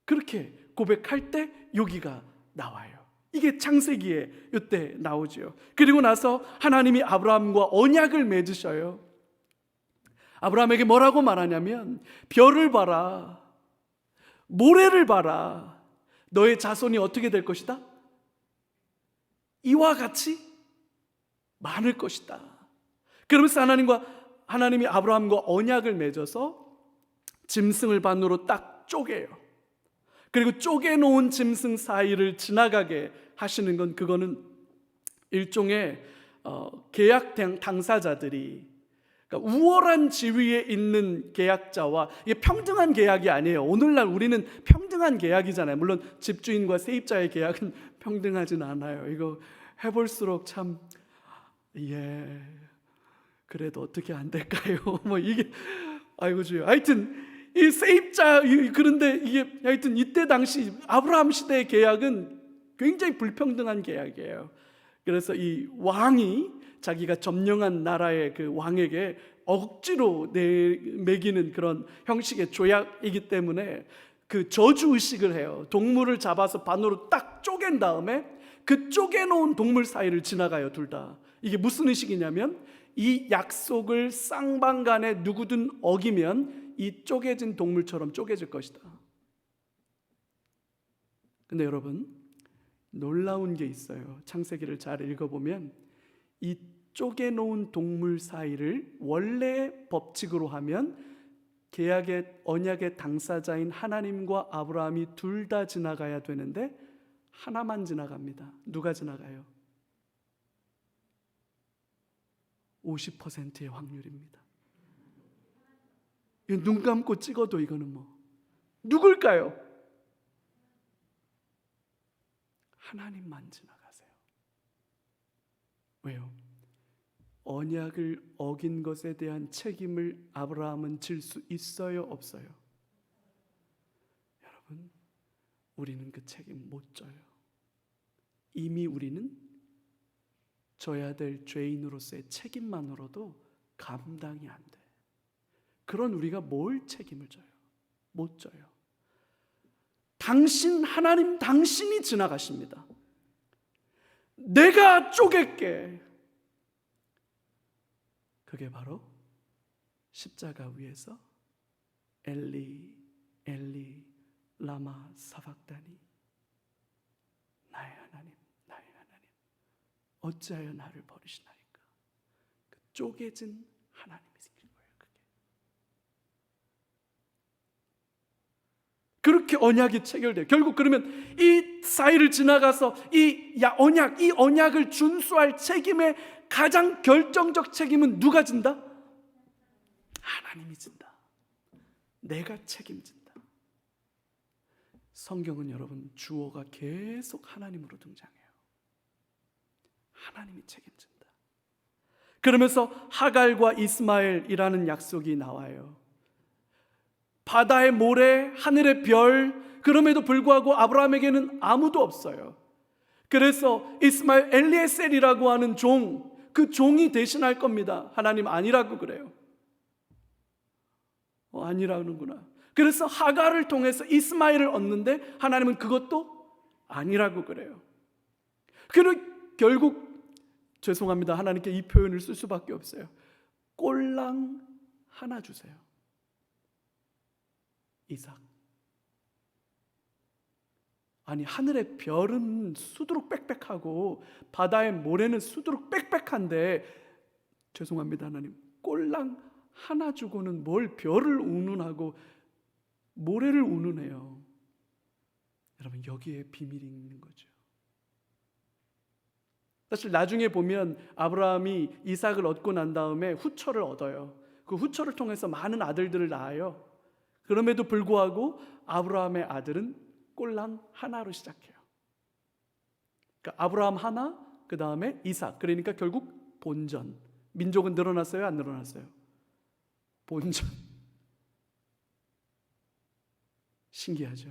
그렇게 고백할 때 여기가 나와요. 이게 창세기에 이때 나오죠. 그리고 나서 하나님이 아브라함과 언약을 맺으셔요. 아브라함에게 뭐라고 말하냐면, 별을 봐라, 모래를 봐라, 너의 자손이 어떻게 될 것이다? 이와 같이 많을 것이다. 그러면서 하나님이 아브라함과 언약을 맺어서 짐승을 반으로 딱 쪼개요. 그리고 쪼개놓은 짐승 사이를 지나가게 하시는 건, 그거는 일종의 계약 당사자들이, 그러니까 우월한 지위에 있는 계약자와, 이게 평등한 계약이 아니에요. 오늘날 우리는 평등한 계약이잖아요. 물론 집주인과 세입자의 계약은 평등하진 않아요. 이거 해볼수록 참, 그래도 어떻게 안 될까요? 뭐 이게, 아이고 주여. 하여튼 이 세입자, 그런데 이게 하여튼 이때 당시 아브라함 시대의 계약은 굉장히 불평등한 계약이에요. 그래서 이 왕이 자기가 점령한 나라의 그 왕에게 억지로 매기는 그런 형식의 조약이기 때문에 그 저주의식을 해요. 동물을 잡아서 반으로 딱 쪼갠 다음에 그 쪼개놓은 동물 사이를 지나가요, 둘 다. 이게 무슨 의식이냐면, 이 약속을 쌍방간에 누구든 어기면 이 쪼개진 동물처럼 쪼개질 것이다. 근데 여러분, 놀라운 게 있어요. 창세기를 잘 읽어보면 이 쪼개놓은 동물 사이를 원래 법칙으로 하면 계약의 언약의 당사자인 하나님과 아브라함이 둘 다 지나가야 되는데 하나만 지나갑니다. 누가 지나가요? 50%의 확률입니다. 눈 감고 찍어도 이거는 누굴까요? 하나님만 지나가세요. 왜요? 언약을 어긴 것에 대한 책임을 아브라함은 질 수 있어요, 없어요? 여러분, 우리는 그 책임 못 져요. 이미 우리는 져야 될 죄인으로서의 책임만으로도 감당이 안 돼. 그런 우리가 뭘 책임을 져요? 못 져요. 하나님 당신이 지나가십니다. 내가 쪼갤게. 그게 바로 십자가 위에서 엘리 엘리 라마 사박다니, 나의 하나님 나의 하나님 어찌하여 나를 버리시나이까. 그 쪼개진 하나님이 생긴 거예요. 그렇게 언약이 체결돼요. 결국 그러면 이 사이를 지나가서 이 언약을 준수할 책임의 가장 결정적 책임은 누가 진다? 하나님이 진다. 내가 책임진다. 성경은 여러분 주어가 계속 하나님으로 등장해요. 하나님이 책임진다. 그러면서 하갈과 이스마엘이라는 약속이 나와요. 바다의 모래, 하늘의 별, 그럼에도 불구하고 아브라함에게는 아무도 없어요. 그래서 이스마엘 엘리에셀이라고 하는 그 종이 대신할 겁니다. 하나님 아니라고 그래요. 아니라는구나. 그래서 하갈을 통해서 이스마엘을 얻는데 하나님은 그것도 아니라고 그래요. 그리고 결국 죄송합니다. 하나님께 이 표현을 쓸 수밖에 없어요. 꼴랑 하나 주세요. 이삭. 아니, 하늘의 별은 수두룩 빽빽하고 바다의 모래는 수두룩 빽빽한데, 죄송합니다 하나님, 꼴랑 하나 주고는 뭘 별을 운운하고 모래를 운운해요. 여러분, 여기에 비밀이 있는 거죠. 사실 나중에 보면 아브라함이 이삭을 얻고 난 다음에 후처를 얻어요. 그 후처를 통해서 많은 아들들을 낳아요. 그럼에도 불구하고 아브라함의 아들은 꼴랑 하나로 시작해요. 그러니까 아브라함 하나, 그 다음에 이삭. 그러니까 결국 본전. 민족은 늘어났어요, 안 늘어났어요? 본전. 신기하죠?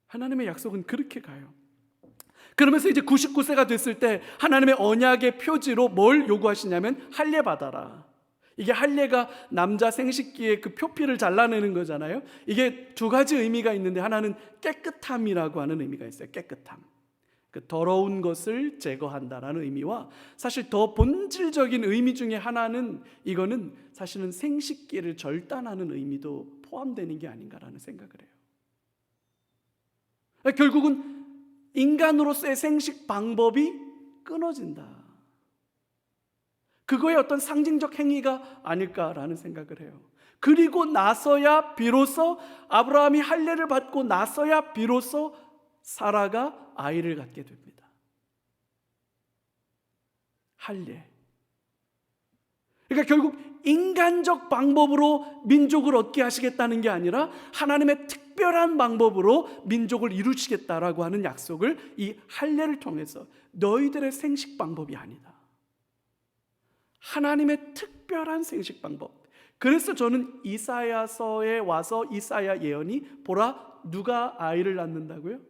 하나님의 약속은 그렇게 가요. 그러면서 이제 99세가 됐을 때 하나님의 언약의 표지로 뭘 요구하시냐면 할례 받아라. 이게 할례가 남자 생식기의 그 표피를 잘라내는 거잖아요. 이게 두 가지 의미가 있는데, 하나는 깨끗함이라고 하는 의미가 있어요. 깨끗함. 그 더러운 것을 제거한다라는 의미와, 사실 더 본질적인 의미 중에 하나는, 이거는 사실은 생식기를 절단하는 의미도 포함되는 게 아닌가라는 생각을 해요. 결국은 인간으로서의 생식 방법이 끊어진다. 그거의 어떤 상징적 행위가 아닐까라는 생각을 해요. 그리고 나서야 비로소 아브라함이 할례를 받고 나서야 비로소 사라가 아이를 갖게 됩니다. 할례. 그러니까 결국 인간적 방법으로 민족을 얻게 하시겠다는 게 아니라 하나님의 특별한 방법으로 민족을 이루시겠다라고 하는 약속을 이 할례를 통해서, 너희들의 생식 방법이 아니다, 하나님의 특별한 생식 방법. 그래서 저는 이사야서에 와서 이사야 예언이, 보라 누가 아이를 낳는다고요?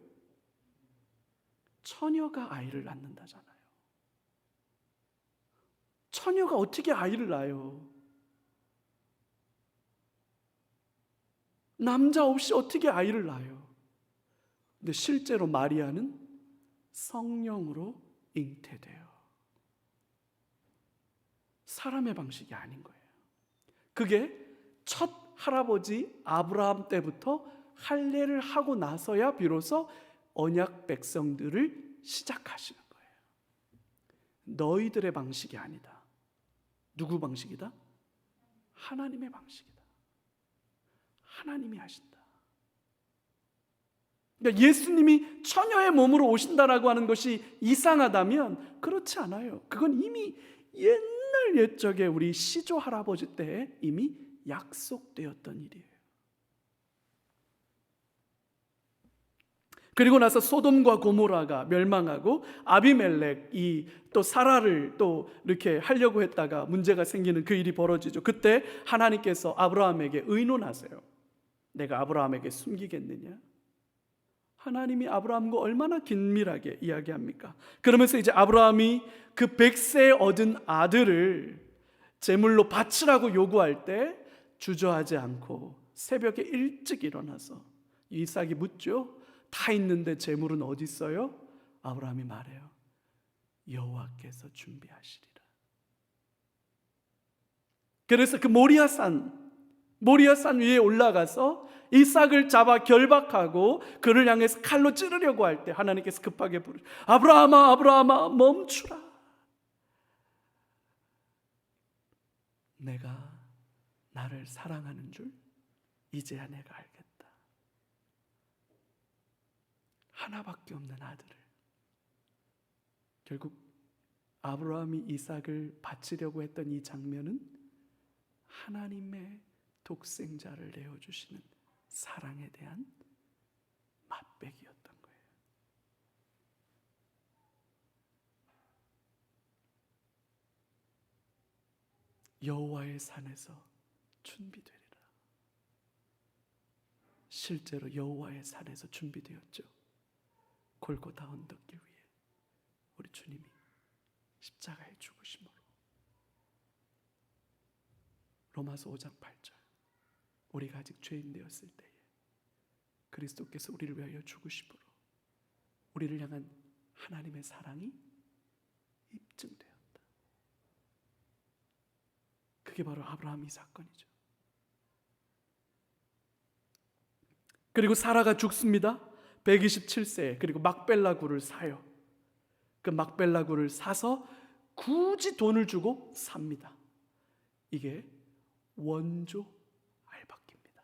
처녀가 아이를 낳는다잖아요. 처녀가 어떻게 아이를 낳아요? 남자 없이 어떻게 아이를 낳아요? 근데 실제로 마리아는 성령으로 잉태돼요. 사람의 방식이 아닌 거예요. 그게 첫 할아버지 아브라함 때부터 할례를 하고 나서야 비로소 언약 백성들을 시작하시는 거예요. 너희들의 방식이 아니다. 누구 방식이다? 하나님의 방식이다. 하나님이 하신다. 그러니까 예수님이 처녀의 몸으로 오신다라고 하는 것이 이상하다면, 그렇지 않아요. 그건 이미 옛날 옛적에 우리 시조 할아버지 때에 이미 약속되었던 일이에요. 그리고 나서 소돔과 고모라가 멸망하고 아비멜렉이 또 사라를 또 이렇게 하려고 했다가 문제가 생기는 그 일이 벌어지죠. 그때 하나님께서 아브라함에게 의논하세요. 내가 아브라함에게 숨기겠느냐? 하나님이 아브라함과 얼마나 긴밀하게 이야기합니까? 그러면서 이제 아브라함이 그 100세에 얻은 아들을 제물로 바치라고 요구할 때 주저하지 않고 새벽에 일찍 일어나서 이삭이 묻죠. 다 있는데 제물은 어디 있어요? 아브라함이 말해요. 여호와께서 준비하시리라. 그래서 그 모리아산 위에 올라가서 이삭을 잡아 결박하고 그를 향해서 칼로 찌르려고 할 때 하나님께서 급하게 부르시고, 아브라함아, 아브라함아, 멈추라. 내가 나를 사랑하는 줄 이제야 내가 알겠다. 하나밖에 없는 아들을, 결국 아브라함이 이삭을 바치려고 했던 이 장면은 하나님의 독생자를 내어주시는 사랑에 대한 맛배기였던 거예요. 여호와의 산에서 준비되리라. 실제로 여호와의 산에서 준비되었죠. 골고다 언덕길 위에 우리 주님이 십자가에 죽으심으로. 로마서 5장 8절. 우리가 아직 죄인 되었을 때에 그리스도께서 우리를 위하여 죽으심으로 우리를 향한 하나님의 사랑이 입증되었다. 그게 바로 아브라함 이 사건이죠. 그리고 사라가 죽습니다. 127세. 그리고 막벨라 굴을 사요. 그 막벨라 굴을 사서 굳이 돈을 주고 삽니다. 이게 원조 알박기입니다.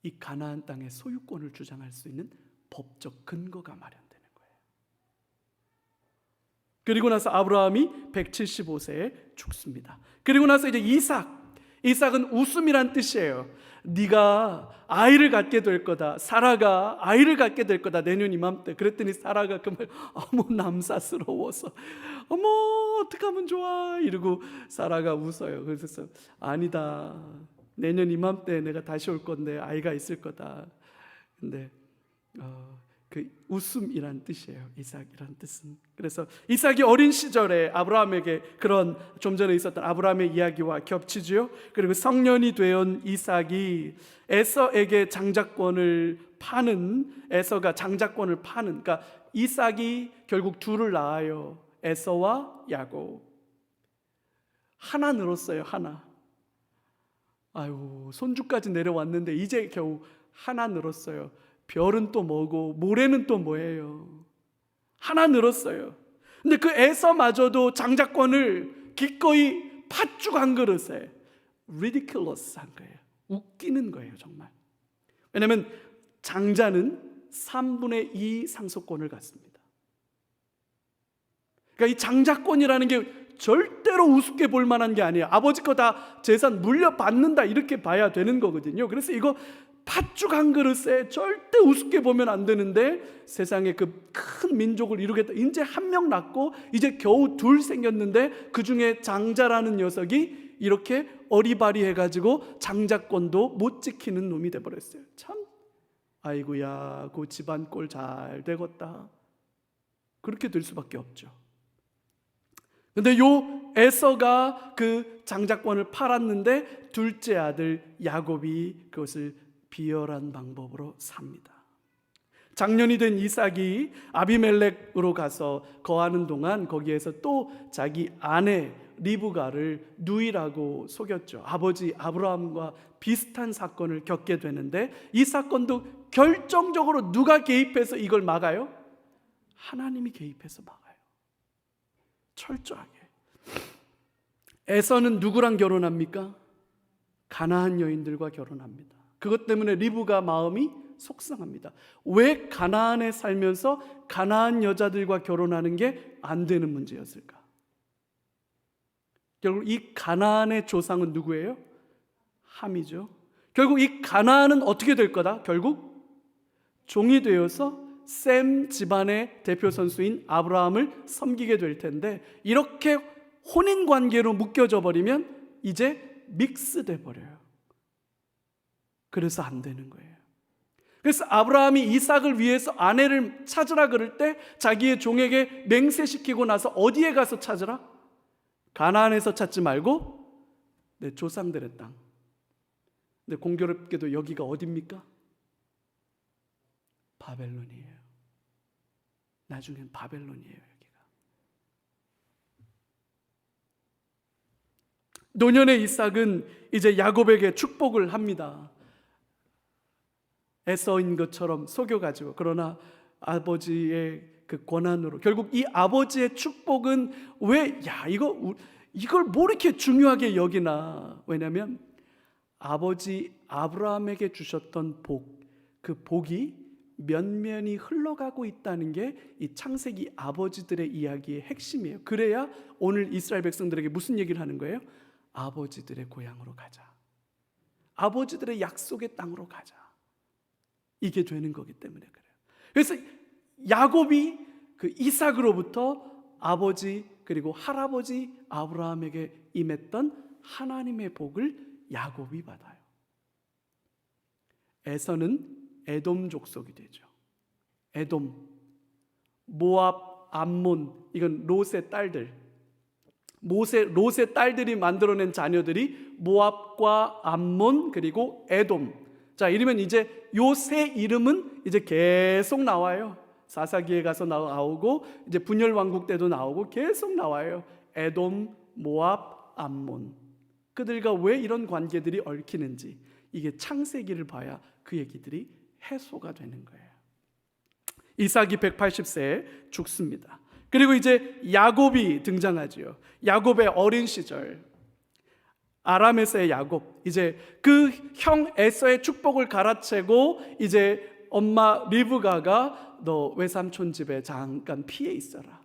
이 가나안 땅의 소유권을 주장할 수 있는 법적 근거가 마련되는 거예요. 그리고 나서 아브라함이 175세에 죽습니다. 그리고 나서 이제 이삭은 웃음이란 뜻이에요. 네가 아이를 갖게 될 거다. 사라가 아이를 갖게 될 거다. 내년 이맘때. 그랬더니 사라가 그 말 어머 남사스러워서 어머 어떡하면 좋아 이러고 사라가 웃어요. 그래서 아니다. 내년 이맘때 내가 다시 올 건데 아이가 있을 거다. 근데 그 웃음이란 뜻이에요. 이삭이란 뜻은. 그래서 이삭이 어린 시절에 아브라함에게 그런 좀 전에 있었던 아브라함의 이야기와 겹치지요. 그리고 성년이 된 이삭이 에서에게 에서가 장자권을 파는, 그러니까 이삭이 결국 둘을 낳아요. 에서와 야곱. 하나 늘었어요. 하나. 아유, 손주까지 내려왔는데 이제 겨우 하나 늘었어요. 별은 또 뭐고 모래는 또 뭐예요. 하나 늘었어요. 근데 그 에서마저도 장자권을 기꺼이 팥죽 한 그릇에 ridiculous한 거예요. 웃기는 거예요 정말. 왜냐하면 장자는 3분의 2 상속권을 갖습니다. 그러니까 이 장자권이라는 게 절대로 우습게 볼 만한 게 아니에요. 아버지 거 다 재산 물려받는다 이렇게 봐야 되는 거거든요. 그래서 이거 팥죽 한 그릇에 절대 우습게 보면 안 되는데 세상에 그 큰 민족을 이루겠다. 이제 한 명 낳고 이제 겨우 둘 생겼는데 그 중에 장자라는 녀석이 이렇게 어리바리해가지고 장자권도 못 지키는 놈이 돼버렸어요. 참 아이고야 그 집안 꼴 잘 되겠다. 그렇게 될 수밖에 없죠. 근데 요 에서가 그 장자권을 팔았는데 둘째 아들 야곱이 그것을 비열한 방법으로 삽니다. 장년이 된 이삭이 아비멜렉으로 가서 거하는 동안 거기에서 또 자기 아내 리브가를 누이라고 속였죠. 아버지 아브라함과 비슷한 사건을 겪게 되는데 이 사건도 결정적으로 누가 개입해서 이걸 막아요? 하나님이 개입해서 막아요. 철저하게. 에서는 누구랑 결혼합니까? 가나안 여인들과 결혼합니다. 그것 때문에 리브가 마음이 속상합니다. 왜 가나안에 살면서 가나안 여자들과 결혼하는 게 안 되는 문제였을까? 결국 이 가나안의 조상은 누구예요? 함이죠. 결국 이 가나안은 어떻게 될 거다? 결국 종이 되어서 셈 집안의 대표 선수인 아브라함을 섬기게 될 텐데 이렇게 혼인 관계로 묶여져 버리면 이제 믹스돼 버려요. 그래서 안 되는 거예요. 그래서 아브라함이 이삭을 위해서 아내를 찾으라 그럴 때 자기의 종에게 맹세시키고 나서 어디에 가서 찾으라? 가나안에서 찾지 말고 내 조상들의 땅. 근데 공교롭게도 여기가 어디입니까? 바벨론이에요. 나중엔 바벨론이에요. 여기가. 노년의 이삭은 이제 야곱에게 축복을 합니다. 에서인 것처럼 속여가지고. 그러나 아버지의 그 권한으로 결국 이 아버지의 축복은 왜 이걸 뭐 이렇게 중요하게 여기나? 왜냐하면 아버지 아브라함에게 주셨던 그 복이 면면이 흘러가고 있다는 게 이 창세기 아버지들의 이야기의 핵심이에요. 그래야 오늘 이스라엘 백성들에게 무슨 얘기를 하는 거예요? 아버지들의 고향으로 가자. 아버지들의 약속의 땅으로 가자. 이게 되는 거기 때문에 그래요. 그래서 야곱이 그 이삭으로부터 아버지 그리고 할아버지 아브라함에게 임했던 하나님의 복을 야곱이 받아요. 에서는 에돔 족속이 되죠. 에돔, 모압, 암몬, 이건 롯의 딸들. 롯의 딸들이 만들어낸 자녀들이 모압과 암몬 그리고 에돔. 자, 이러면 이제 요 세 이름은 이제 계속 나와요. 사사기에 가서 나오고 이제 분열 왕국 때도 나오고 계속 나와요. 에돔, 모압, 암몬. 그들과 왜 이런 관계들이 얽히는지 이게 창세기를 봐야 그 얘기들이 해소가 되는 거예요. 이삭이 180세에 죽습니다. 그리고 이제 야곱이 등장하지요. 야곱의 어린 시절, 아람에서의 야곱, 이제 그 형 에서의 축복을 갈아채고 이제 엄마 리브가가 너 외삼촌 집에 잠깐 피해 있어라.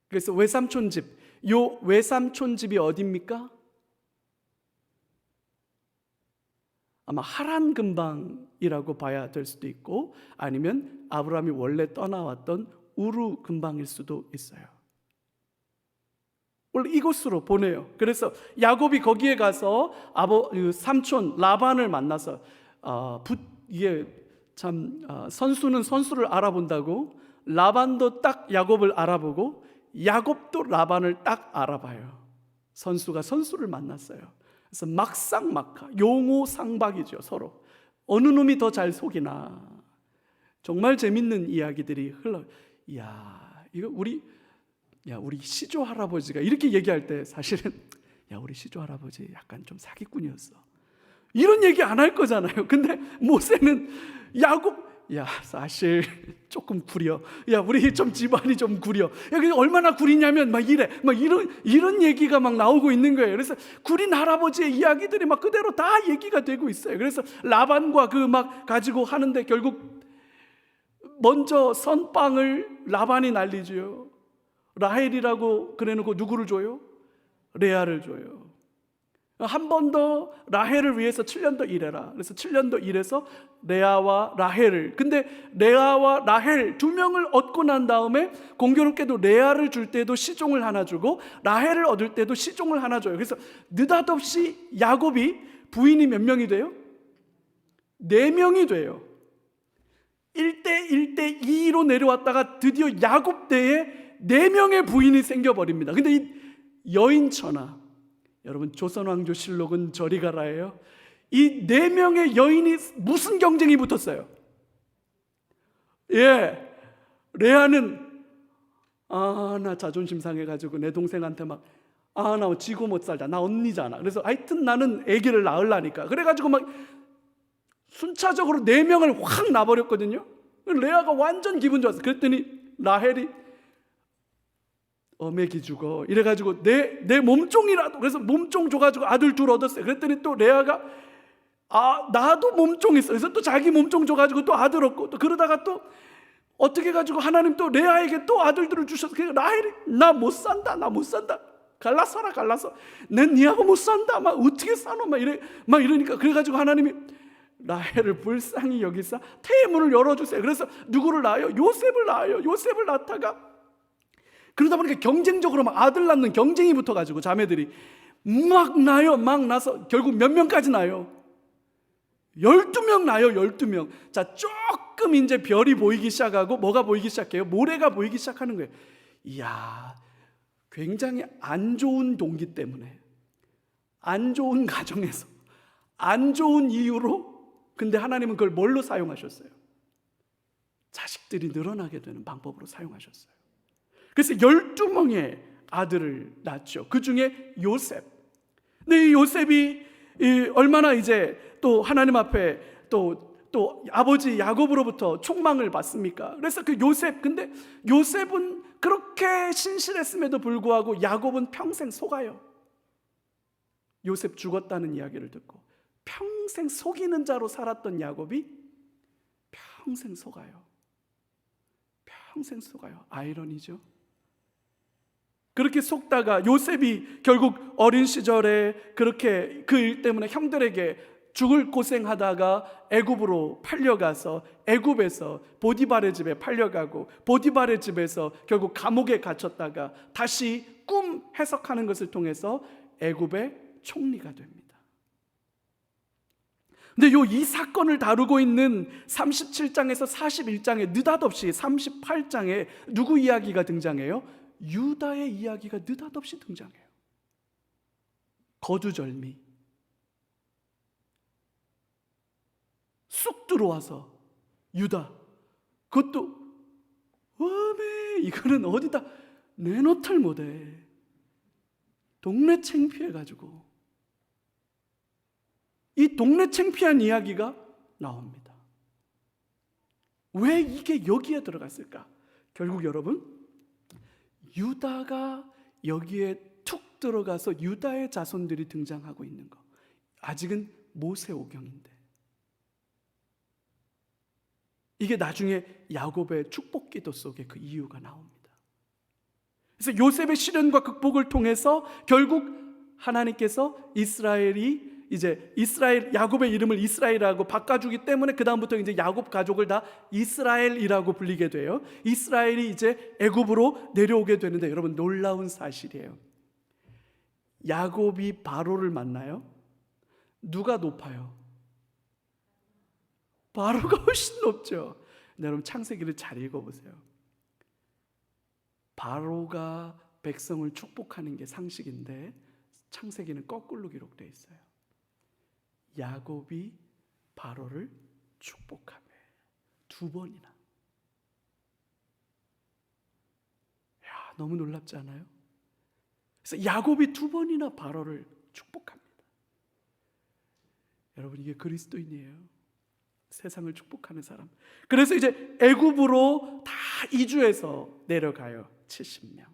그래서 외삼촌 집, 요 외삼촌 집이 어디입니까? 아마 하란 근방이라고 봐야 될 수도 있고, 아니면 아브라함이 원래 떠나왔던 우르 근방일 수도 있어요. 원래 이곳으로 보내요. 그래서 야곱이 거기에 가서 삼촌 라반을 만나서 이게 참 선수는 선수를 알아본다고, 라반도 딱 야곱을 알아보고 야곱도 라반을 딱 알아봐요. 선수가 선수를 만났어요. 그래서 막상막하, 용호상박이죠. 서로 어느 놈이 더 잘 속이나. 정말 재밌는 이야기들이 흘러. 이거 우리 시조 할아버지가 이렇게 얘기할 때 사실은 우리 시조 할아버지 약간 좀 사기꾼이었어, 이런 얘기 안 할 거잖아요. 근데 모세는 야곱, 사실 조금 구려. 우리 좀 집안이 좀 구려. 얼마나 구리냐면 막 이런 얘기가 막 나오고 있는 거예요. 그래서 구린 할아버지의 이야기들이 막 그대로 다 얘기가 되고 있어요. 그래서 라반과 그 막 가지고 하는데 결국 먼저 선빵을 라반이 날리죠. 라헬이라고 그래놓고 누구를 줘요? 레아를 줘요. 한 번 더 라헬을 위해서 7년 더 일해라. 그래서 7년 더 일해서 레아와 라헬을, 근데 레아와 라헬 두 명을 얻고 난 다음에 공교롭게도 레아를 줄 때도 시종을 하나 주고 라헬을 얻을 때도 시종을 하나 줘요. 그래서 느닷없이 야곱이 부인이 몇 명이 돼요? 4명이 돼요. 1대 1대 2로 내려왔다가 드디어 야곱 때에 4명의 부인이 생겨버립니다. 근데 이 여인천하, 여러분 조선왕조실록은 저리 가라예요. 이 4명의 여인이 무슨 경쟁이 붙었어요? 레아는 나 자존심 상해가지고 내 동생한테 막 나 지고 못 살자, 나 언니잖아. 그래서 하여튼 나는 아기를 낳으려니까 그래가지고 막 순차적으로 4명을 확 놔버렸거든요. 레아가 완전 기분 좋았어. 그랬더니 라헬이 어메기 죽어 이래가지고 내 몸종이라도, 그래서 몸종 줘가지고 아들 둘 얻었어요. 그랬더니 또 레아가 나도 몸종 있어. 그래서 또 자기 몸종 줘가지고 또 아들 얻고, 또 그러다가 또 어떻게 해가지고 하나님 또 레아에게 또 아들들을 주셔서, 그래서 라헬이 나 못 산다, 갈라서 난 니하고 못 산다, 막 어떻게 사노, 막 이러니까 그래가지고 하나님이 라헬을 불쌍히 여기사 태문을 열어주세요. 그래서 누구를 낳아요? 요셉을 낳아요. 요셉을 낳다가 그러다 보니까 경쟁적으로 막 아들 낳는 경쟁이 붙어가지고 자매들이 막 나서 결국 몇 명까지 나요? 12명 나요. 12명. 자, 조금 이제 별이 보이기 시작하고 뭐가 보이기 시작해요? 모래가 보이기 시작하는 거예요. 이야, 굉장히 안 좋은 동기 때문에, 안 좋은 가정에서, 안 좋은 이유로, 근데 하나님은 그걸 뭘로 사용하셨어요? 자식들이 늘어나게 되는 방법으로 사용하셨어요. 그래서 12명의 아들을 낳죠. 그 중에 요셉. 근데 이 요셉이 얼마나 이제 또 하나님 앞에 또 아버지 야곱으로부터 촉망을 받습니까? 그래서 그 요셉, 근데 요셉은 그렇게 신실했음에도 불구하고 야곱은 평생 속아요. 요셉 죽었다는 이야기를 듣고 평생 속이는 자로 살았던 야곱이 평생 속아요. 아이러니죠. 그렇게 속다가 요셉이 결국 어린 시절에 그렇게 그 일 때문에 형들에게 죽을 고생하다가 애굽으로 팔려가서 애굽에서 보디발의 집에 팔려가고 보디발의 집에서 결국 감옥에 갇혔다가 다시 꿈 해석하는 것을 통해서 애굽의 총리가 됩니다. 근데 이 사건을 다루고 있는 37장에서 41장에 느닷없이 38장에 누구 이야기가 등장해요? 유다의 이야기가 느닷없이 등장해요. 거두절미 쑥 들어와서 유다, 그것도 어메 이거는 어디다 내놓들 못해. 동네 창피해가지고 이 동네 창피한 이야기가 나옵니다. 왜 이게 여기에 들어갔을까? 결국 여러분, 유다가 여기에 툭 들어가서 유다의 자손들이 등장하고 있는 거, 아직은 모세오경인데 이게 나중에 야곱의 축복기도 속에 그 이유가 나옵니다. 그래서 요셉의 시련과 극복을 통해서 결국 하나님께서 야곱의 이름을 이스라엘이라고 바꿔주기 때문에 그 다음부터 이제 야곱 가족을 다 이스라엘이라고 불리게 돼요. 이스라엘이 이제 애굽으로 내려오게 되는데, 여러분 놀라운 사실이에요. 야곱이 바로를 만나요. 누가 높아요? 바로가 훨씬 높죠. 근데 여러분 창세기를 잘 읽어보세요. 바로가 백성을 축복하는 게 상식인데 창세기는 거꾸로 기록되어 있어요. 야곱이 바로를 축복하며 2번이나. 너무 놀랍지 않아요? 그래서 야곱이 2번이나 바로를 축복합니다. 여러분, 이게 그리스도인이에요. 세상을 축복하는 사람. 그래서 이제 애굽으로 다 이주해서 내려가요. 70명.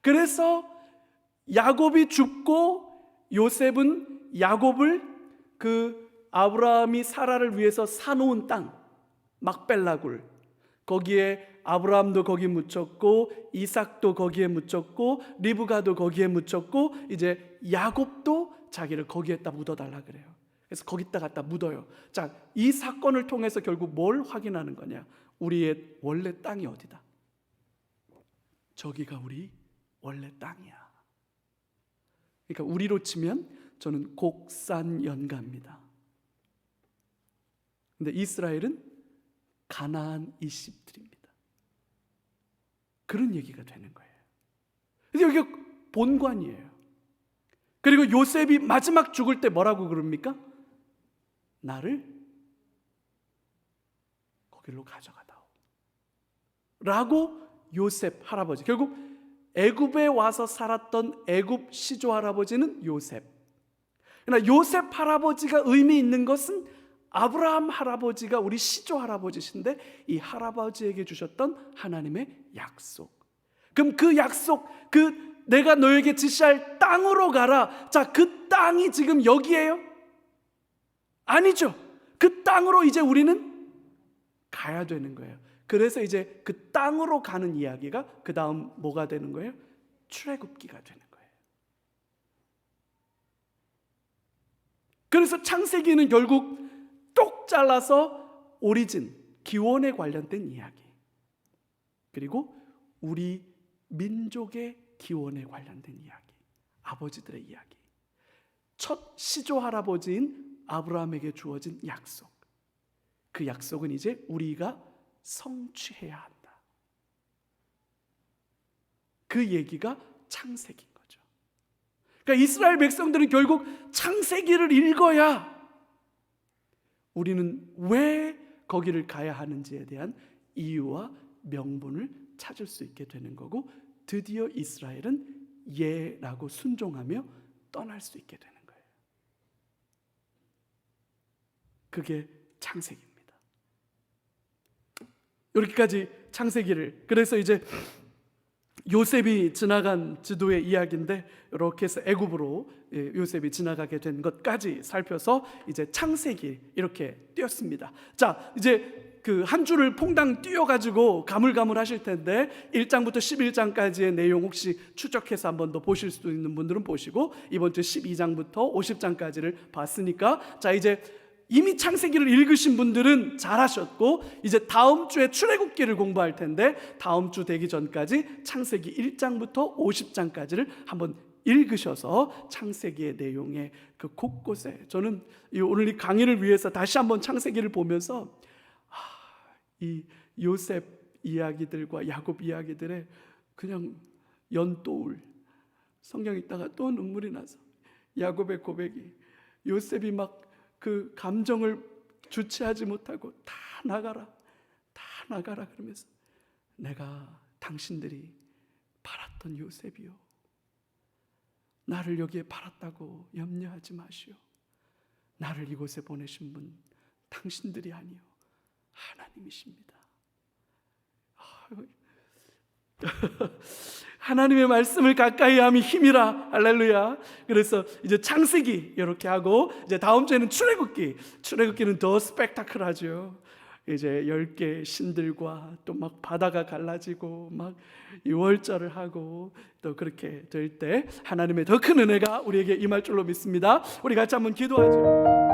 그래서 야곱이 죽고 요셉은 야곱을 그 아브라함이 사라를 위해서 사놓은 땅 막벨라굴, 거기에 아브라함도 거기 묻혔고 이삭도 거기에 묻혔고 리브가도 거기에 묻혔고 이제 야곱도 자기를 거기에다 묻어달라 그래요. 그래서 거기다 갖다 묻어요. 자, 이 사건을 통해서 결국 뭘 확인하는 거냐? 우리의 원래 땅이 어디다? 저기가 우리 원래 땅이야. 그러니까 우리로 치면 저는 곡산연가입니다. 근데 이스라엘은 가나안 이십들입니다. 그런 얘기가 되는 거예요. 그래서 여기가 본관이에요. 그리고 요셉이 마지막 죽을 때 뭐라고 그럽니까? 나를 거기로 가져가다오 라고 요셉 할아버지, 결국 애굽에 와서 살았던 애굽 시조 할아버지는 요셉. 그러나 요셉 할아버지가 의미 있는 것은 아브라함 할아버지가 우리 시조 할아버지신데 이 할아버지에게 주셨던 하나님의 약속. 그럼 그 약속, 그 내가 너에게 지시할 땅으로 가라. 자, 그 땅이 지금 여기예요? 아니죠. 그 땅으로 이제 우리는 가야 되는 거예요. 그래서 이제 그 땅으로 가는 이야기가 그 다음 뭐가 되는 거예요? 출애굽기가 되는 거예요. 그래서 창세기는 결국 똑 잘라서 오리진, 기원에 관련된 이야기, 그리고 우리 민족의 기원에 관련된 이야기, 아버지들의 이야기, 첫 시조 할아버지인 아브라함에게 주어진 약속, 그 약속은 이제 우리가 성취해야 한다. 그 얘기가 창세기인 거죠. 그러니까 이스라엘 백성들은 결국 창세기를 읽어야 우리는 왜 거기를 가야 하는지에 대한 이유와 명분을 찾을 수 있게 되는 거고, 드디어 이스라엘은 예라고 순종하며 떠날 수 있게 되는 거예요. 그게 창세기입니다. 이렇게까지 창세기를, 그래서 이제 요셉이 지나간 지도의 이야기인데, 이렇게 해서 애굽으로 요셉이 지나가게 된 것까지 살펴서 이제 창세기 이렇게 띄었습니다. 자, 이제 그 한 줄을 퐁당 띄어가지고 가물가물하실 텐데 1장부터 11장까지의 내용 혹시 추적해서 한 번 더 보실 수 있는 분들은 보시고, 이번 주 12장부터 50장까지를 봤으니까, 자, 이제 이미 창세기를 읽으신 분들은 잘하셨고, 이제 다음 주에 출애굽기를 공부할 텐데 다음 주 되기 전까지 창세기 1장부터 50장까지를 한번 읽으셔서 창세기의 내용의 그 곳곳에, 저는 오늘 이 강의를 위해서 다시 한번 창세기를 보면서 이 요셉 이야기들과 야곱 이야기들에 그냥 연또울. 성경 읽다가 또 눈물이 나서 야곱의 고백이, 요셉이 막 그 감정을 주체하지 못하고 다 나가라 그러면서, 내가 당신들이 팔았던 요셉이요, 나를 여기에 팔았다고 염려하지 마시오. 나를 이곳에 보내신 분 당신들이 아니요 하나님이십니다. 하나님의 말씀을 가까이 함이 힘이라. 할렐루야. 그래서 이제 창세기 이렇게 하고, 이제 다음 주에는 출애굽기는 더 스펙타클하죠. 이제 10개 신들과 또 막 바다가 갈라지고 막 유월절을 하고, 또 그렇게 될 때 하나님의 더 큰 은혜가 우리에게 임할 줄로 믿습니다. 우리 같이 한번 기도하죠.